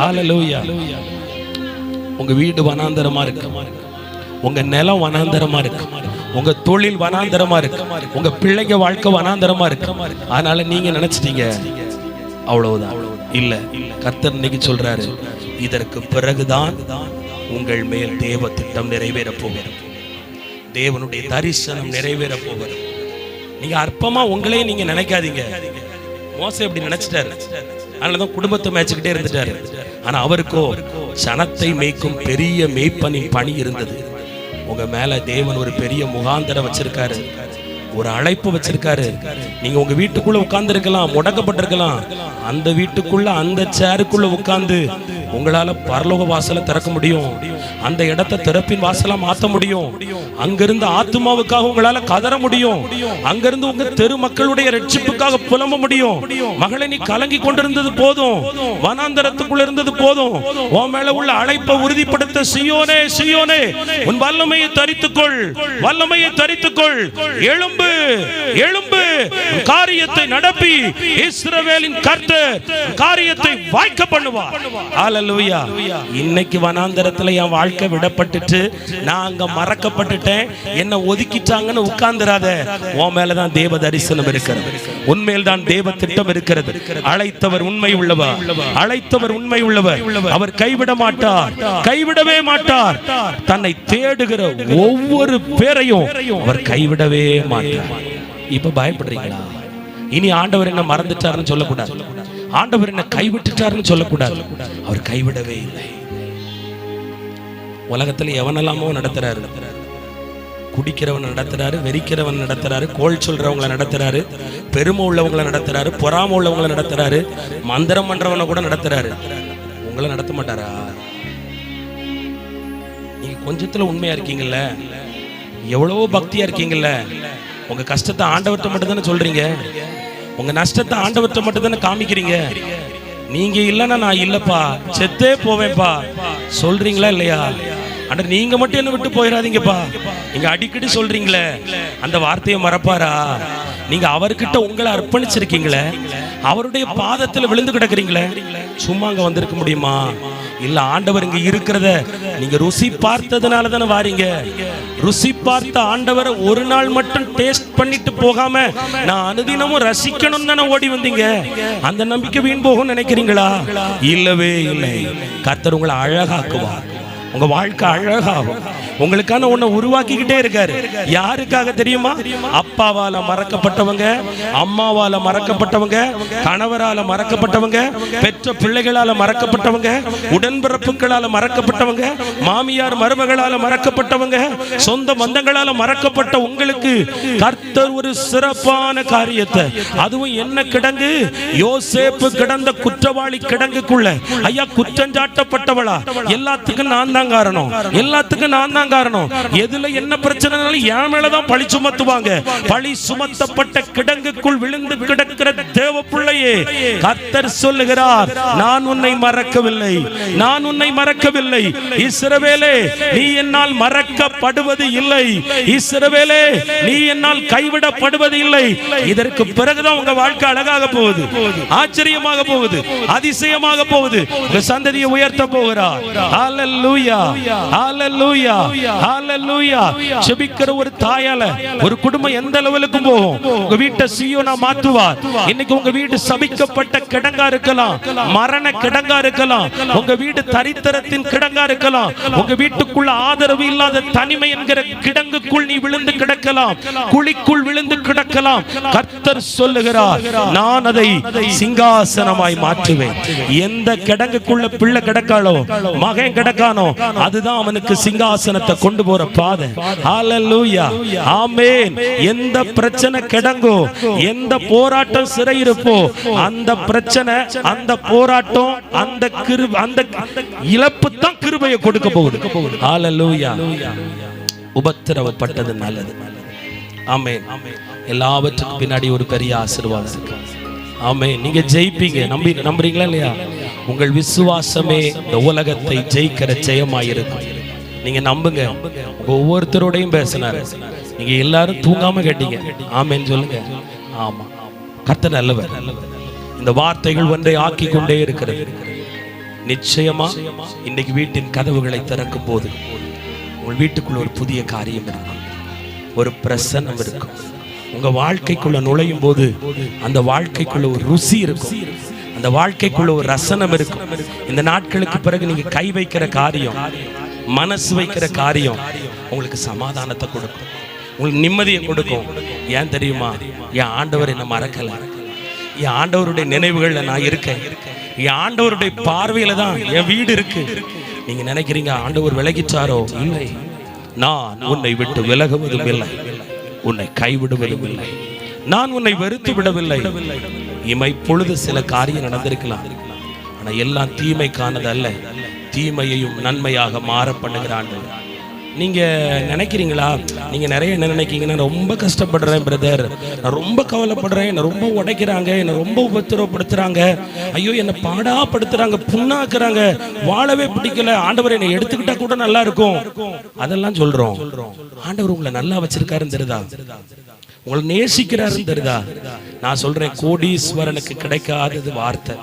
ஹல்லேலூயா. உங்க வீடு வனாந்தரமா இருக்கு, உங்க நிலம் வனாந்தரமா இருக்கு, உங்க தொழில் வனாந்தரமா இருக்கு, உங்க பிள்ளைங்க வாழ்க்கை வனாந்தரமா இருக்கு. அதனால நீங்க நினைச்சிட்டீங்க அவ்வளவுதான். இல்ல, கர்த்தர் இன்னைக்கு சொல்றாரு, இதற்கு பிறகுதான் உங்கள் மேல் தேவ திட்டம் நிறைவேற போகிறது. தேவனுடைய தரிசனம் நிறைவேற போகிறது. நீங்க அற்பமா உங்களையே நீங்க நினைக்காதீங்க. மோசே இப்படி நினைச்சிட்டாரு, அதனாலதான் குடும்பத்தை மேய்ச்சிக்கிட்டே இருந்துட்டாரு. ஆனா அவருக்கோ சனத்தை மேய்க்கும் பெரிய மேய்ப்பனின் பணி இருந்தது. உங்க மேல தேவன் ஒரு பெரிய முகாந்தரம் வச்சிருக்காரு, ஒரு அழைப்பு வச்சிருக்காரு. நீங்க உங்க வீட்டுக்குள்ள உட்கார்ந்து இருக்கலாம், முடக்கப்பட்டிருக்கலாம். அந்த வீட்டுக்குள்ள அந்த சேருக்குள்ள உட்கார்ந்து உங்களால பரலோக வாசலை திறக்க முடியும். அந்த இடத்தை திறப்பின் வாசலா மாத்த முடியும். அங்கிருந்து ஆத்துமாவுக்காக உங்களால கதற முடியும். அங்கிருந்து உங்க தெரு மக்களுடைய ரட்சிப்புக்காக புலம்ப முடியும். மகளை, நீ கலங்கி கொண்டிருந்தது போதும், வனாந்தரத்துக்குள்ள இருந்தது போதும். உன் மேல உள்ள அழைப்பை உறுதிப்படுத்த சீயோனே, சீயோனே, உன் வல்லமையை தரித்துக்கொள், வல்லமையை தரித்துக்கொள். எழும்பு, எழும்பு, காரியத்தை நடப்பி இஸ்ரவேலின் கர்த்தர் காரியத்தை வாய்க்க பண்ணுவார். ஹல்லேலூயா. இன்னைக்கு வனாந்தரத்துல என் வாழ்க்கை விடப்பட்டுட்டு நான் அங்க மறக்கப்பட்டுட்டேன், என்ன ஒதுக்கிட்டாங்கன்னு உட்கார்ந்துராத. உன் மேலதான் தேவ தரிசனம் இருக்கிறது, உண்மையில் தான் தேவ திட்டம் இருக்கிறது. அழைத்தவர் உண்மை உள்ளவர், அழைத்தவர் உண்மை உள்ளவர். அவர் கைவிட மாட்டார், கைவிடவே மாட்டார். தன்னை தேடுகிற ஒவ்வொரு பேரையும் அவர் கைவிடவே மாட்டார். இப்ப பயப்படுறீங்களா? இனி ஆண்டவர் என்ன மறந்துட்டாருன்னு சொல்லக்கூடாது, ஆண்டவர் என்ன கைவிட்டுட்டாருன்னு சொல்லக்கூடாது. அவர் கைவிடவே இல்லை. உலகத்துல எவனெல்லாமோ நடத்துறாரு. குடிக்கிறவன் நடத்துறாரு, வெறிக்கிறவன் நடத்துறாரு, கோல் சொல்றவங்களை நடத்துறாரு, பெருமை உள்ளவங்களை நடத்துறாரு, பொறாம உள்ளவங்களை நடத்துறாரு, மந்திரம் பண்றவனை கூட நடத்துறாரு. உங்களை நடத்த மாட்டாரா? நீங்க கொஞ்சத்துல உண்மையா இருக்கீங்கல்ல, எவ்வளவோ பக்தியா இருக்கீங்கல்ல, உங்க கஷ்டத்தை ஆண்டவர்கிட்ட மட்டும் தானே சொல்றீங்க, உங்க நஷ்டத்தை ஆண்டவர்கிட்ட மட்டும் தானே காமிக்கிறீங்க. நீங்க இல்லைன்னா நான் இல்லப்பா, செத்தே போவேன்பா சொல்றீங்களா இல்லையா? ஆனா நீங்க மட்டும் என்ன விட்டு போயிடாதீங்கப்பா. நீங்க அடிக்கடி சொல்றீங்களே, அந்த வார்த்தையை மறப்பாரா? நீங்க அவர்கிட்ட உங்களை அர்ப்பணிச்சிருக்கீங்களே, அவருடைய பாதத்துல விழுந்து கிடக்குறீங்களே, சும்மா அங்க வந்திருக்க முடியுமா? இல்ல, ஆண்டவர் இங்க இருக்கிறத நீங்க ருசி பார்த்ததுனால தானே வாரீங்க. ருசி பார்த்த ஆண்டவரை ஒரு நாள் மட்டும் டேஸ்ட் பண்ணிட்டு போகாம நான் அனுதினமும் ரசிக்கணும் தானே ஓடி வந்தீங்க. அந்த நம்பிக்கை வீண் போகும் நினைக்கிறீங்களா? இல்லவே இல்லை. கர்த்தர் உங்களை அழகாக்குவார், உங்க வாழ்க்கை அழகாகும். உங்களுக்கான ஒண்ண உருவாக்கிக்கிட்டே இருக்காரு. யாருக்காக தெரியுமா? அப்பாவால மறக்கப்பட்டவங்க, அம்மாவால மறக்கப்பட்டவங்க, கணவரால மறக்கப்பட்டவங்க, பெற்ற பிள்ளைகளால மறக்கப்பட்டவங்க, உடன்பிறப்புகளால மறக்கப்பட்டவங்க, மாமியார் மருமகளால மறக்கப்பட்டவங்க, சொந்த பந்தங்களால மறக்கப்பட்ட உங்களுக்கு கர்த்தர் ஒரு சிறப்பான காரியத்தை, அதுவும் என்ன கிடங்கு? யோசேப்பு கிடந்த குற்றவாளி கிடங்குக்குள்ள, ஐயா குற்றஞ்சாட்டப்பட்டவளா? எல்லாத்துக்கும் நான் தான் காரணம், எல்லாத்துக்கும் நான் தான் காரணம். எதுல என்ன பிரச்சனைனாலும் என் மேலதான் பழி சுமத்துவாங்க. பழி சுமத்தப்பட்ட கிடங்குக்குள் விழுந்து கிடக்கிற தேவ பிள்ளையே, கர்த்தர் சொல்லுகிறார், நான் உன்னை மறக்கவில்லை, நான் உன்னை மறக்கவில்லை. இஸ்ரவேலே, நீ என்னால் மறக்கப்படுவது இல்லை. இஸ்ரவேலே, நீ என்னால் கைவிடப்படுவது இல்லை. இதற்கு பிறகுதான் உங்க வாழ்க்கை அழகாக போகுது, ஆச்சரியமாக போகுது, அதிசயமாக போகுது. உங்க சந்ததியை உயர்த்த போகிறார். ஹல்லேலூயா, ஹல்லேலூயா, ஹல்லேலூயா. ஜெபிக்கிற ஒரு தாயால ஒரு குடும்பம் எந்த லெவலுக்கு போகும்? உங்க வீட்டை சீயோனா மாற்றுவார். இன்னைக்கு உங்க வீடு சபிக்கப்பட்ட கிடங்கா இருக்கலாம், மரண கிடங்கா இருக்கலாம், உங்க வீடு தரித்திரத்தின் கிடங்கா இருக்கலாம், உங்க வீட்டுக்குள்ள ஆதரவு இல்லாத தனிமை என்கிற கிடங்குக்குள் நீ விழுந்து கிடக்கலாம், குழிக்குள் விழுந்து கிடக்கலாம். கர்த்தர் சொல்லுகிறார், நான் அதை சிங்காசனமாய் மாற்றுவேன். எந்த கிடங்குக்குள்ள பிள்ளை கிடக்காளோ, மகன் கிடக்கானோ, அதுதான் அவனுக்கு சிங்காசனத்தை கொண்டு போற பாதை. ஹல்லேலூயா, ஆமென். எந்த பிரச்சனை கிடங்கோ, எந்த போராட்டம் சிறையிருப்போ, அந்த பிரச்சனை, அந்த போராட்டம், அந்த இழப்பு தான் கிருபையை கொடுக்க போகுது. ஹல்லேலூயா. உபத்திரவப்பட்டது நல்லது. ஆமென். எல்லாவற்றுக்கும் பின்னாடி ஒரு பெரிய ஆசீர்வாதம் இருக்கு. ஆமென். நீங்க ஜெயிப்பீங்க. நம்புறீங்களா இல்லையா? உங்கள் விசுவாசமே இந்த உலகத்தை ஜெயிக்கிற ஜெயமாயிருக்கும். நீங்க நம்புங்க. ஒவ்வொருத்தரோடையும் பேசினாரு. நீங்க எல்லாரும் தூங்காம கேட்டீங்க. ஆமென் சொல்லுங்க. ஆமா, கர்த்தர் நல்லவர். இந்த வார்த்தைகள் ஒன்றை ஆக்கி கொண்டே இருக்கிறது. நிச்சயமா இன்னைக்கு வீட்டின் கதவுகளை திறக்கும் போது உங்கள் வீட்டுக்குள்ள ஒரு புதிய காரியம் இருக்கும், ஒரு பிரசன்னம் இருக்கும். உங்க வாழ்க்கைக்குள்ள நுழையும் போது அந்த வாழ்க்கைக்குள்ள ஒரு ருசி இருக்கும், அந்த வாழ்க்கைக்குள்ள ஒரு ரசனம் இருக்கும். இந்த நாட்களுக்கு பிறகு நீங்க கை வைக்கிற காரியம், மனசு வைக்கிற காரியம் உங்களுக்கு சமாதானத்தை கொடுக்கும், உங்களுக்கு நிம்மதியை கொடுக்கும். ஏன் தெரியுமா? என் ஆண்டவர் என்ன மறக்கல, என் ஆண்டவருடைய நினைவுகள்ல நான் இருக்கேன், என் ஆண்டவருடைய பார்வையில தான் என் வீடு இருக்கு. நீங்க நினைக்கிறீங்க ஆண்டவர் விலகிச்சாரோ? இல்லை, நான் உன்னை விட்டு விலகுவதும் இல்லை, உன்னை கைவிடுவதும் இல்லை, நான் உன்னை வெறுத்து விடவில்லை. இமை பொழுது சில காரியம் நடந்திருக்கலாம், ஆனா எல்லாம் தீமைக்கானது அல்ல, தீமையையும் நன்மையாக மாற பண்ணுகிற ஆண்டவர். நீங்க நினைக்கிறீங்களா? நீங்க நிறைய என்ன நினைக்கிறீங்கன்னா, ரொம்ப கஷ்டப்படுறேன் பிரதர், நான் ரொம்ப கவலைப்படுறேன், என்னை ரொம்ப உடைக்கிறாங்க, என்னை ரொம்ப உபத்திரவப்படுத்துறாங்க, ஐயோ என்னை பாடாப்படுத்துறாங்க, புண்ணாக்குறாங்க, வாழவே பிடிக்கல, ஆண்டவர் என்னை எடுத்துக்கிட்டா கூட நல்லா இருக்கும். அதெல்லாம் சொல்றோம். ஆண்டவர் உங்களை நல்லா வச்சிருக்காருன்னு தெரியுதா? உங்களை நேசிக்கிறாருன்னு தெரியுதா? நான் சொல்றேன், கோடீஸ்வரனுக்கு கிடைக்காதது வார்த்தை,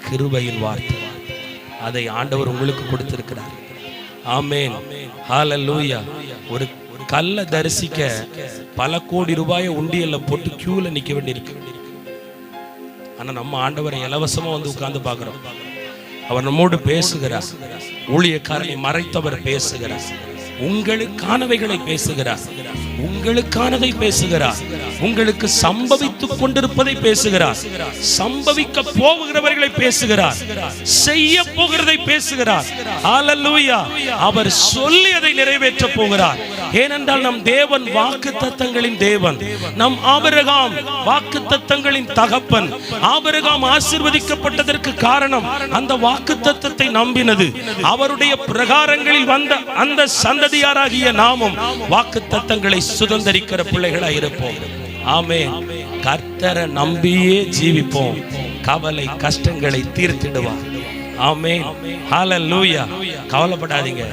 கிருபையின் வார்த்தை. அதை ஆண்டவர் உங்களுக்கு கொடுத்திருக்கிறார். ஆமென், ஹல்லேலூயா. ஒரு கல்லை தரிசிக்க பல கோடி ரூபாயை உண்டியல்ல போட்டு கியூல நிக்க வேண்டியிருக்கு. ஆனா நம்ம ஆண்டவரை இலவசமா வந்து உட்கார்ந்து பார்க்கிறோம். அவர் நம்மோடு பேசுகிறார். ஊழியக்காரனை மறைத்தவர் பேசுகிறார். உங்களுக்கானவைகளை பேசுகிறார், உங்களுக்கானதை பேசுகிறார், உங்களுக்கு சம்பவித்துக் கொண்டிருப்பதை பேசுகிறார், சம்பவிக்க போகிறவர்களை பேசுகிறார், செய்ய போகிறதை பேசுகிறார். ஹல்லேலூயா. அவர் சொல்லி அதை நிறைவேற்ற போகிறார். ஏனென்றால் நம் தேவன் வாக்குத்தத்தங்களின் தேவன், நம் ஆபிரகாம் வாக்குத்தத்தங்களின் தகப்பன். ஆபிரகாம் ஆசீர்வதிக்கப்பட்டதற்கு காரணம் அந்த வாக்குத்தத்தத்தை நம்பினது. அவருடைய பிரகாரங்களில் வந்த அந்த சந்ததியாராகிய நாமும் வாக்குத்தத்தங்களை சுதந்தரிக்கிற பிள்ளைகளாய் இருப்போம். ஆமென். கர்த்தரை நம்பியே ஜீவிப்போம். கவலை கஷ்டங்களை தீர்த்திடுவார். ஆமென், ஹல்லேலூயா. கவலைப்படாதீங்க,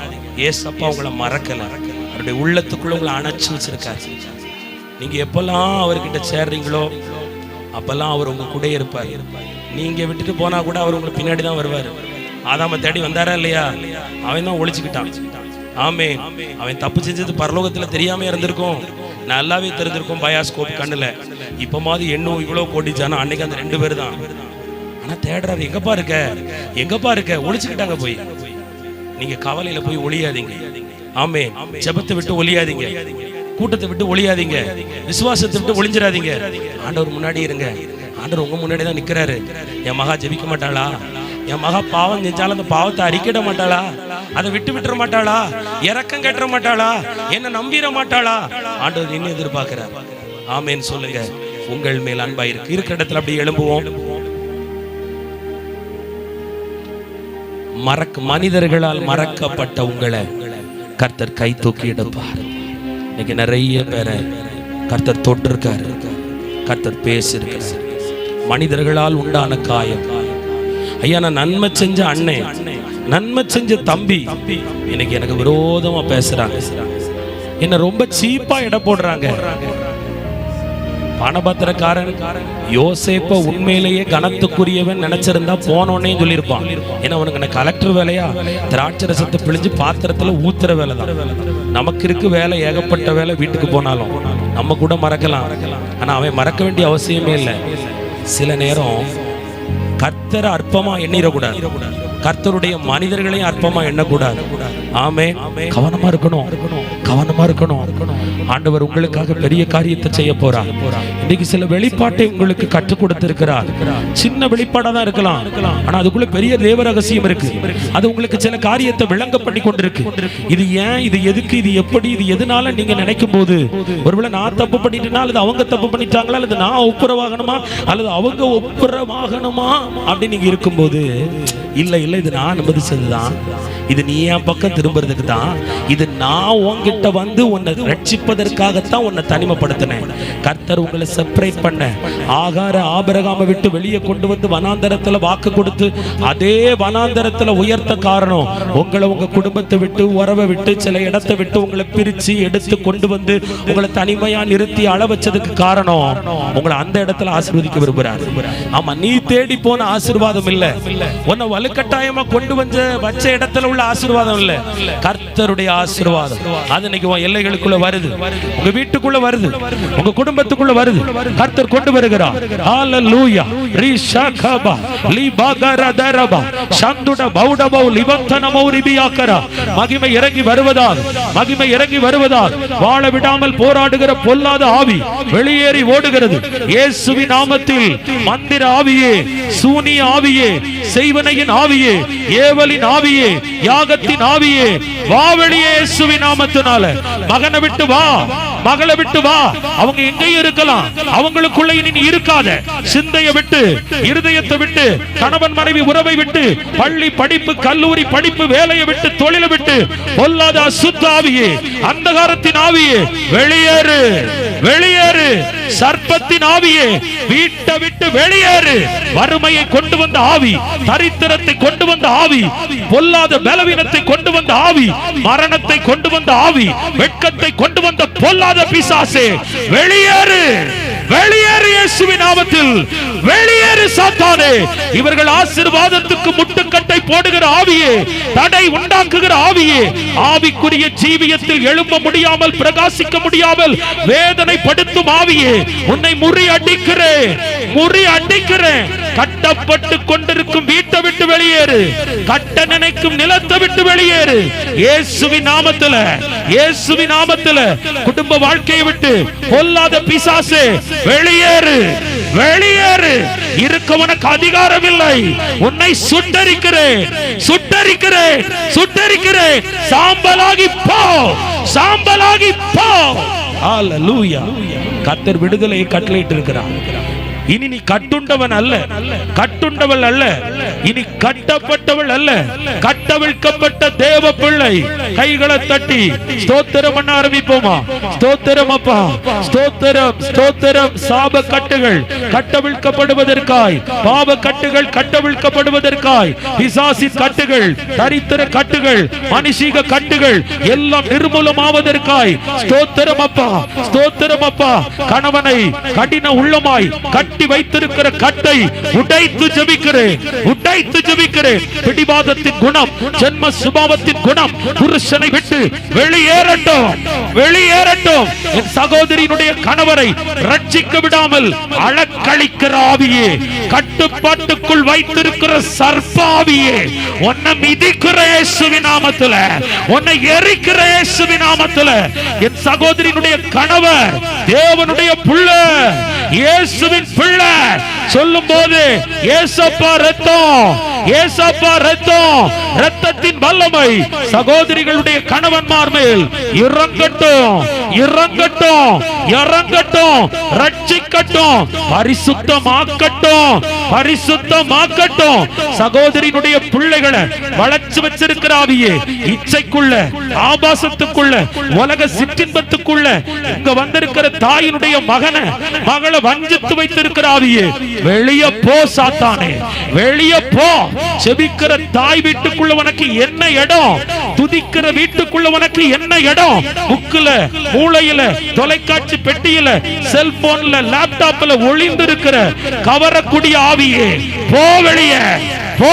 ஏசப்பா உங்களை மறக்கல. அவருடைய உள்ளத்துக்குள்ள உங்களை அணைச்சு வச்சிருக்காரு. நீங்க எப்பெல்லாம் அவர்கிட்ட சேர்றீங்களோ அப்பெல்லாம் அவர் உங்க கூட இருப்பார். நீங்க விட்டுட்டு போனா கூட அவர் உங்களுக்கு பின்னாடி தான் வருவார். ஆதாம தேடி வந்தாரா இல்லையா? அவன் தான் ஒளிச்சுக்கிட்டான். ஆமென். அவன் தப்பு செஞ்சது பரலோகத்துல தெரியாம இருந்திருக்கும், நல்லாவே தெரிஞ்சிருக்கும் பயாஸ்கோப் கண்ணுல. இப்ப மாதிரி எண்ணும் இவ்வளவு கோடிச்சானா அன்னைக்கு அந்த 2 பேர் தான். ஆனா தேடுறாரு, எங்கப்பா இருக்க, எங்கப்பா இருக்க, ஒளிச்சுக்கிட்டாங்க போய். நீங்க கவலையில போய் ஒளியாதீங்க. ஆமே. ஜெபத்தை விட்டு ஒளியாதீங்க, கூட்டத்தை விட்டு ஒளியாதீங்க, விசுவாசத்தை விட்டு ஒளிஞ்சிடாதீங்க. ஆண்டவர் முன்னாடி இருங்க. ஆண்டவர் உங்க முன்னாடி தான் நிக்கிறாரு. என் மகா ஜெபிக்க மாட்டாளா? என் மகா பாவம் செஞ்சாலும் அந்த பாவத்தை அறிக்கிட மாட்டாளா? அதை விட்டு விட்டுற மாட்டாளா? இறக்கம் கட்ட மாட்டாளா? என்ன நம்பிட மாட்டாளா? ஆண்டவர் என்ன எதிர்பார்க்கிறார்? ஆமேன்னு சொல்லுங்க. உங்கள் மேல் அன்பா இருக்கு. இருக்கிற இடத்துல அப்படி எழும்புவோம். மனிதர்களால் மறக்கப்பட்ட உங்களை கர்த்தர் கை தூக்கி எடுப்பார். இன்னைக்கு நிறைய பேரை கர்த்தர் தொட்டிருக்காரு, கர்த்தர் பேசிருக்காரு. மனிதர்களால் உண்டான காயம். ஐயா, நான் நன்மை செஞ்ச அண்ணே, நன்மை செஞ்ச தம்பி இன்னைக்கு எனக்கு விரோதமா பேசுறாங்க, என்ன ரொம்ப சீப்பா எடை போடுறாங்க. பணபத்திரக்காரன் யோசேப்ப உண்மையிலேயே கனத்துக்குரியவன் நினைச்சிருந்தா போனோன்னே சொல்லியிருப்பான். ஏன்னா அவனுக்கு கலெக்டர் வேலையா, திராட்சை ரசத்தை பிழிஞ்சு பாத்திரத்துல ஊத்துற வேலை தான். நமக்கு இருக்கு வேலை, ஏகப்பட்ட வேலை. வீட்டுக்கு போனாலும் நம்ம கூட மறக்கலாம், ஆனா அவன் மறக்க வேண்டிய அவசியமே இல்லை. சில நேரம் கர்த்தரை அற்பமா எண்ணிடக்கூடாது, கர்த்தருடைய மனிதர்களையும் அற்பமா எண்ணக்கூடாது. ஆமே, கவனமா இருக்கணும், கவனமா இருக்கணும். ஆண்டவர் உங்களுக்காக பெரிய காரியத்தை செய்ய போறார். இன்னைக்கு சில வெளிப்பாட்டை உங்களுக்கு கற்றுக் கொடுத்திருக்கிறார். சின்ன வெளிப்பாடா தான் இருக்கலாம், ஆனா அதுக்குள்ள பெரிய தேவ ரகசியம் இருக்கு. அது உங்களுக்கு சில காரியத்தை விளங்க பண்ணி கொண்டிருக்கு. இது ஏன், இது எதுக்கு, இது எப்படி, இது எதனால நீங்க நினைக்கும் போது, ஒருவேளை நான் தப்பு பண்ணிட்டேன்னா, அல்லது அவங்க தப்பு பண்ணிட்டாங்களா, அல்லது நான் ஒப்புரவாகணுமா, அல்லது அவங்க ஒப்புரவாகணுமா அப்படி நீங்க இருக்கும்போது, இல்ல இல்ல இது நான் அனுமதிச்சதுதான், இது நீ என் பக்கம் திரும்புறதுக்கு தான், இது நான் உன்கிட்ட வந்து உன்னை ரட்சிப்பதற்காகத்தான் உன்னை தனிமைப்படுத்தினேன். கர்த்தர் உங்களை செப்பரேட் பண்ண, ஆகார ஆபிரகாமை விட்டு வெளியே கொண்டு வந்து வனாந்தரத்துல வாக்கு கொடுத்து அதே வனாந்தரத்துல உயர்த்த காரணம், உங்களை உங்க குடும்பத்தை விட்டு, உறவை விட்டு, சில இடத்தை விட்டு உங்களை பிரிச்சு எடுத்து கொண்டு வந்து உங்களை தனிமையா நிறுத்தி அள வச்சதுக்கு காரணம், உங்களை அந்த இடத்துல ஆசீர்வதிக்க விரும்புறார். ஆமா, நீ தேடி போன ஆசீர்வாதம் இல்ல, உன்னை வலுக்கட்டாயமா கொண்டு வச்ச இடத்துல உள்ள ஆசீர்வாதம் இல்ல, கர்த்தருடைய ஆசீர்வாதம். அது இன்னைக்கு உன் எல்லைகளுக்குள்ள வருது, உங்க வீட்டுக்குள்ள வருது, உங்க குடும்பத்துக்குள்ள வருது. கர்த்தர் கொண்டு வருகிறார். ஹalleluya. ரிஷகபா லிபகரதரபா சந்துட பௌடபௌ லிவந்தனமௌ ரிபியாக்கரா. மகிமை இறங்கி வருவதால், மகிமை இறங்கி வருவதால் வாழ விடாமல் போராடுகிற பொல்லாத ஆவி வெளியேறி ஓடுகிறது. இயேசுவின் நாமத்தில் மந்திர ஆவியே, சூனிய ஆவியே, செய்வனையின் ஆவியே, ஏவலின் ஆவியே, யாகத்தின் ஆவியே, வா வெளியே இயேசுவின் நாமத்தினால. மகனை விட்டு வா, மகளை விட்டு வா. அவங்க எங்கேயும் இருக்கலாம், அவங்களுக்குள்ள இனி இருக்காத. சிந்தையை விட்டு, இருதயத்தை விட்டு, கணவன் மனைவி உறவை விட்டு, பள்ளி படிப்பு, கல்லூரி படிப்பு, வேலையை விட்டு, தொழிலை விட்டு, பொல்லாத அசுத்த ஆவியே, அந்தகாரத்தின் ஆவியே வெளியேறு, வெளியேறு. சர்ப்பத்தின் ஆவியே வீட்டை விட்டு வெளியேறு. வறுமையை கொண்டு வந்த ஆவி, தரித்திரத்தை கொண்டு வந்த ஆவி, பொல்லாத பலவீனத்தை கொண்டு வந்த ஆவி, மரணத்தை கொண்டு வந்த ஆவி, வெட்கத்தை கொண்டு வந்த பொல்லாத பிசாசே வெளியேறு, வெளியேறு இயேசுவின் நாமத்தில். வெளியேறு சாத்தானே. இவர்கள் ஆசீர்வாதத்துக்கு முட்டுக்கட்டை போடுகிற ஆவியே, தடை உண்டாக்குகிற ஆவியே, ஆவிக்குரிய ஜீவியத்தில் எழும்ப முடியாமல், பிரகாசிக்க முடியாமல் வேதனைப்படுத்தும் ஆவியே, உன்னை முறியடிக்கிறேன், முறியடிக்கிறேன். கட்டப்பட்டு கொண்டிருக்கும் வீட்டை விட்டு வெளியேறு, கட்ட நினைக்கும் நிலத்தை விட்டு வெளியேறு இயேசுவின் நாமத்துல, இயேசுவின் நாமத்துல. குடும்ப வாழ்க்கையை விட்டு பொல்லாத பிசாசே வெளியேறு, வெளியேறு. இருக்க உனக்கு அதிகாரம் இல்லை. உன்னை சுட்டரிக்கிறேன், சுட்டரிக்கிறேன், சுட்டரிக்கிறேன். சாம்பலாகி போ, சாம்பலாகி போ. ஹalleluya. கர்த்தர் விடுதலையை கட்டளையிட்டு இருக்கிறார். இனி நீ கட்டுண்டவன் அல்ல, கட்டுண்டவள் அல்ல, இனி கட்டப்பட்டவள் அல்ல, கட்டவிழ்க்கப்பட்ட தேவ பிள்ளை. கைகளை தட்டி ஸ்தோத்திரம் பண்ண ஆரம்பிப்போமா? ஸ்தோத்திரம் அப்பா, ஸ்தோத்திரம், ஸ்தோத்திரம். சாப கட்டுகள் கட்டவிழ்க்கப்படுவதற்காய், பாவ கட்டுகள் கட்டவிழ்க்கப்படுவதற்காய், பிசாசின் கட்டுகள், தரித்திர கட்டுகள், மனுஷீக கட்டுகள் எல்லாம் நிர்மூலமாவதற்காய் ஸ்தோத்திரம் அப்பா, ஸ்தோத்திரம் அப்பா. கணவனை கடின உள்ளமாய் கட்டி கட்டி வைத்திருக்கிற கட்டை உடைத்து ஜெபிக்கிறேன், உடைத்து ஜெபிக்கிறேன். பிடிவாதத்தின் குணம், ஜென்ம சுபாவத்தின் குணம் புருஷனை விட்டு வெளியேறட்டும், வெளியேறட்டும். என் சகோதரியினுடைய கணவரை ரட்சிக்க விடாமல் அலக்களிக்கிற ஆவியே, கட்டுப்பாட்டுக்குள் வைத்திருக்கிற சர்ப்பாவியே, உன்னை மிதிக்கிற இயேசுவின் நாமத்தில, உன்னை எரிக்கிற இயேசுவின் நாமத்தில. என் சகோதரியினுடைய கணவர் தேவனுடைய பிள்ளை, இயேசுவின் பிள்ளை சொல்லும் போது ஏசப்பா ரத்தம், ஏசப்பா ரத்தம், ரத்தத்தின் வல்லமை சகோதரிகளுடைய கணவன்மார் மேல் இறங்கட்டும், இறங்கட்டும், இறங்கட்டும், ரட்சிக்கட்டும், பரிசுத்தமாக்கட்டும், பரிசுத்தமாக்கட்டும். சகோதரியினுடைய பிள்ளைகளை வளர்ச்சி வச்சிருக்கிற ஆவியே, இச்சைக்குள்ள, ஆபாசத்துக்குள்ள, உலக சிற்றின்பத்துக்குள்ள இங்க வந்திருக்கிற தாயினுடைய மகளை வஞ்சித்து வைத்திருக்கிற ஆவியே, வெளியே போ சாத்தானே, வெளியே போ. செபிக்கிற தாய் வீட்டுக்குள்ள உனக்கு என்ன இடம்? துதிக்கிற வீட்டுக்குள்ள உனக்கு என்ன இடம்? புக்குல, மூளையில, தொலைக்காட்சி பெட்டியில, செல்போன்ல, லேப்டாப்ல ஒளிந்திருக்கிற கவரக்கூடிய ஆவியே, போ வெளியே போ.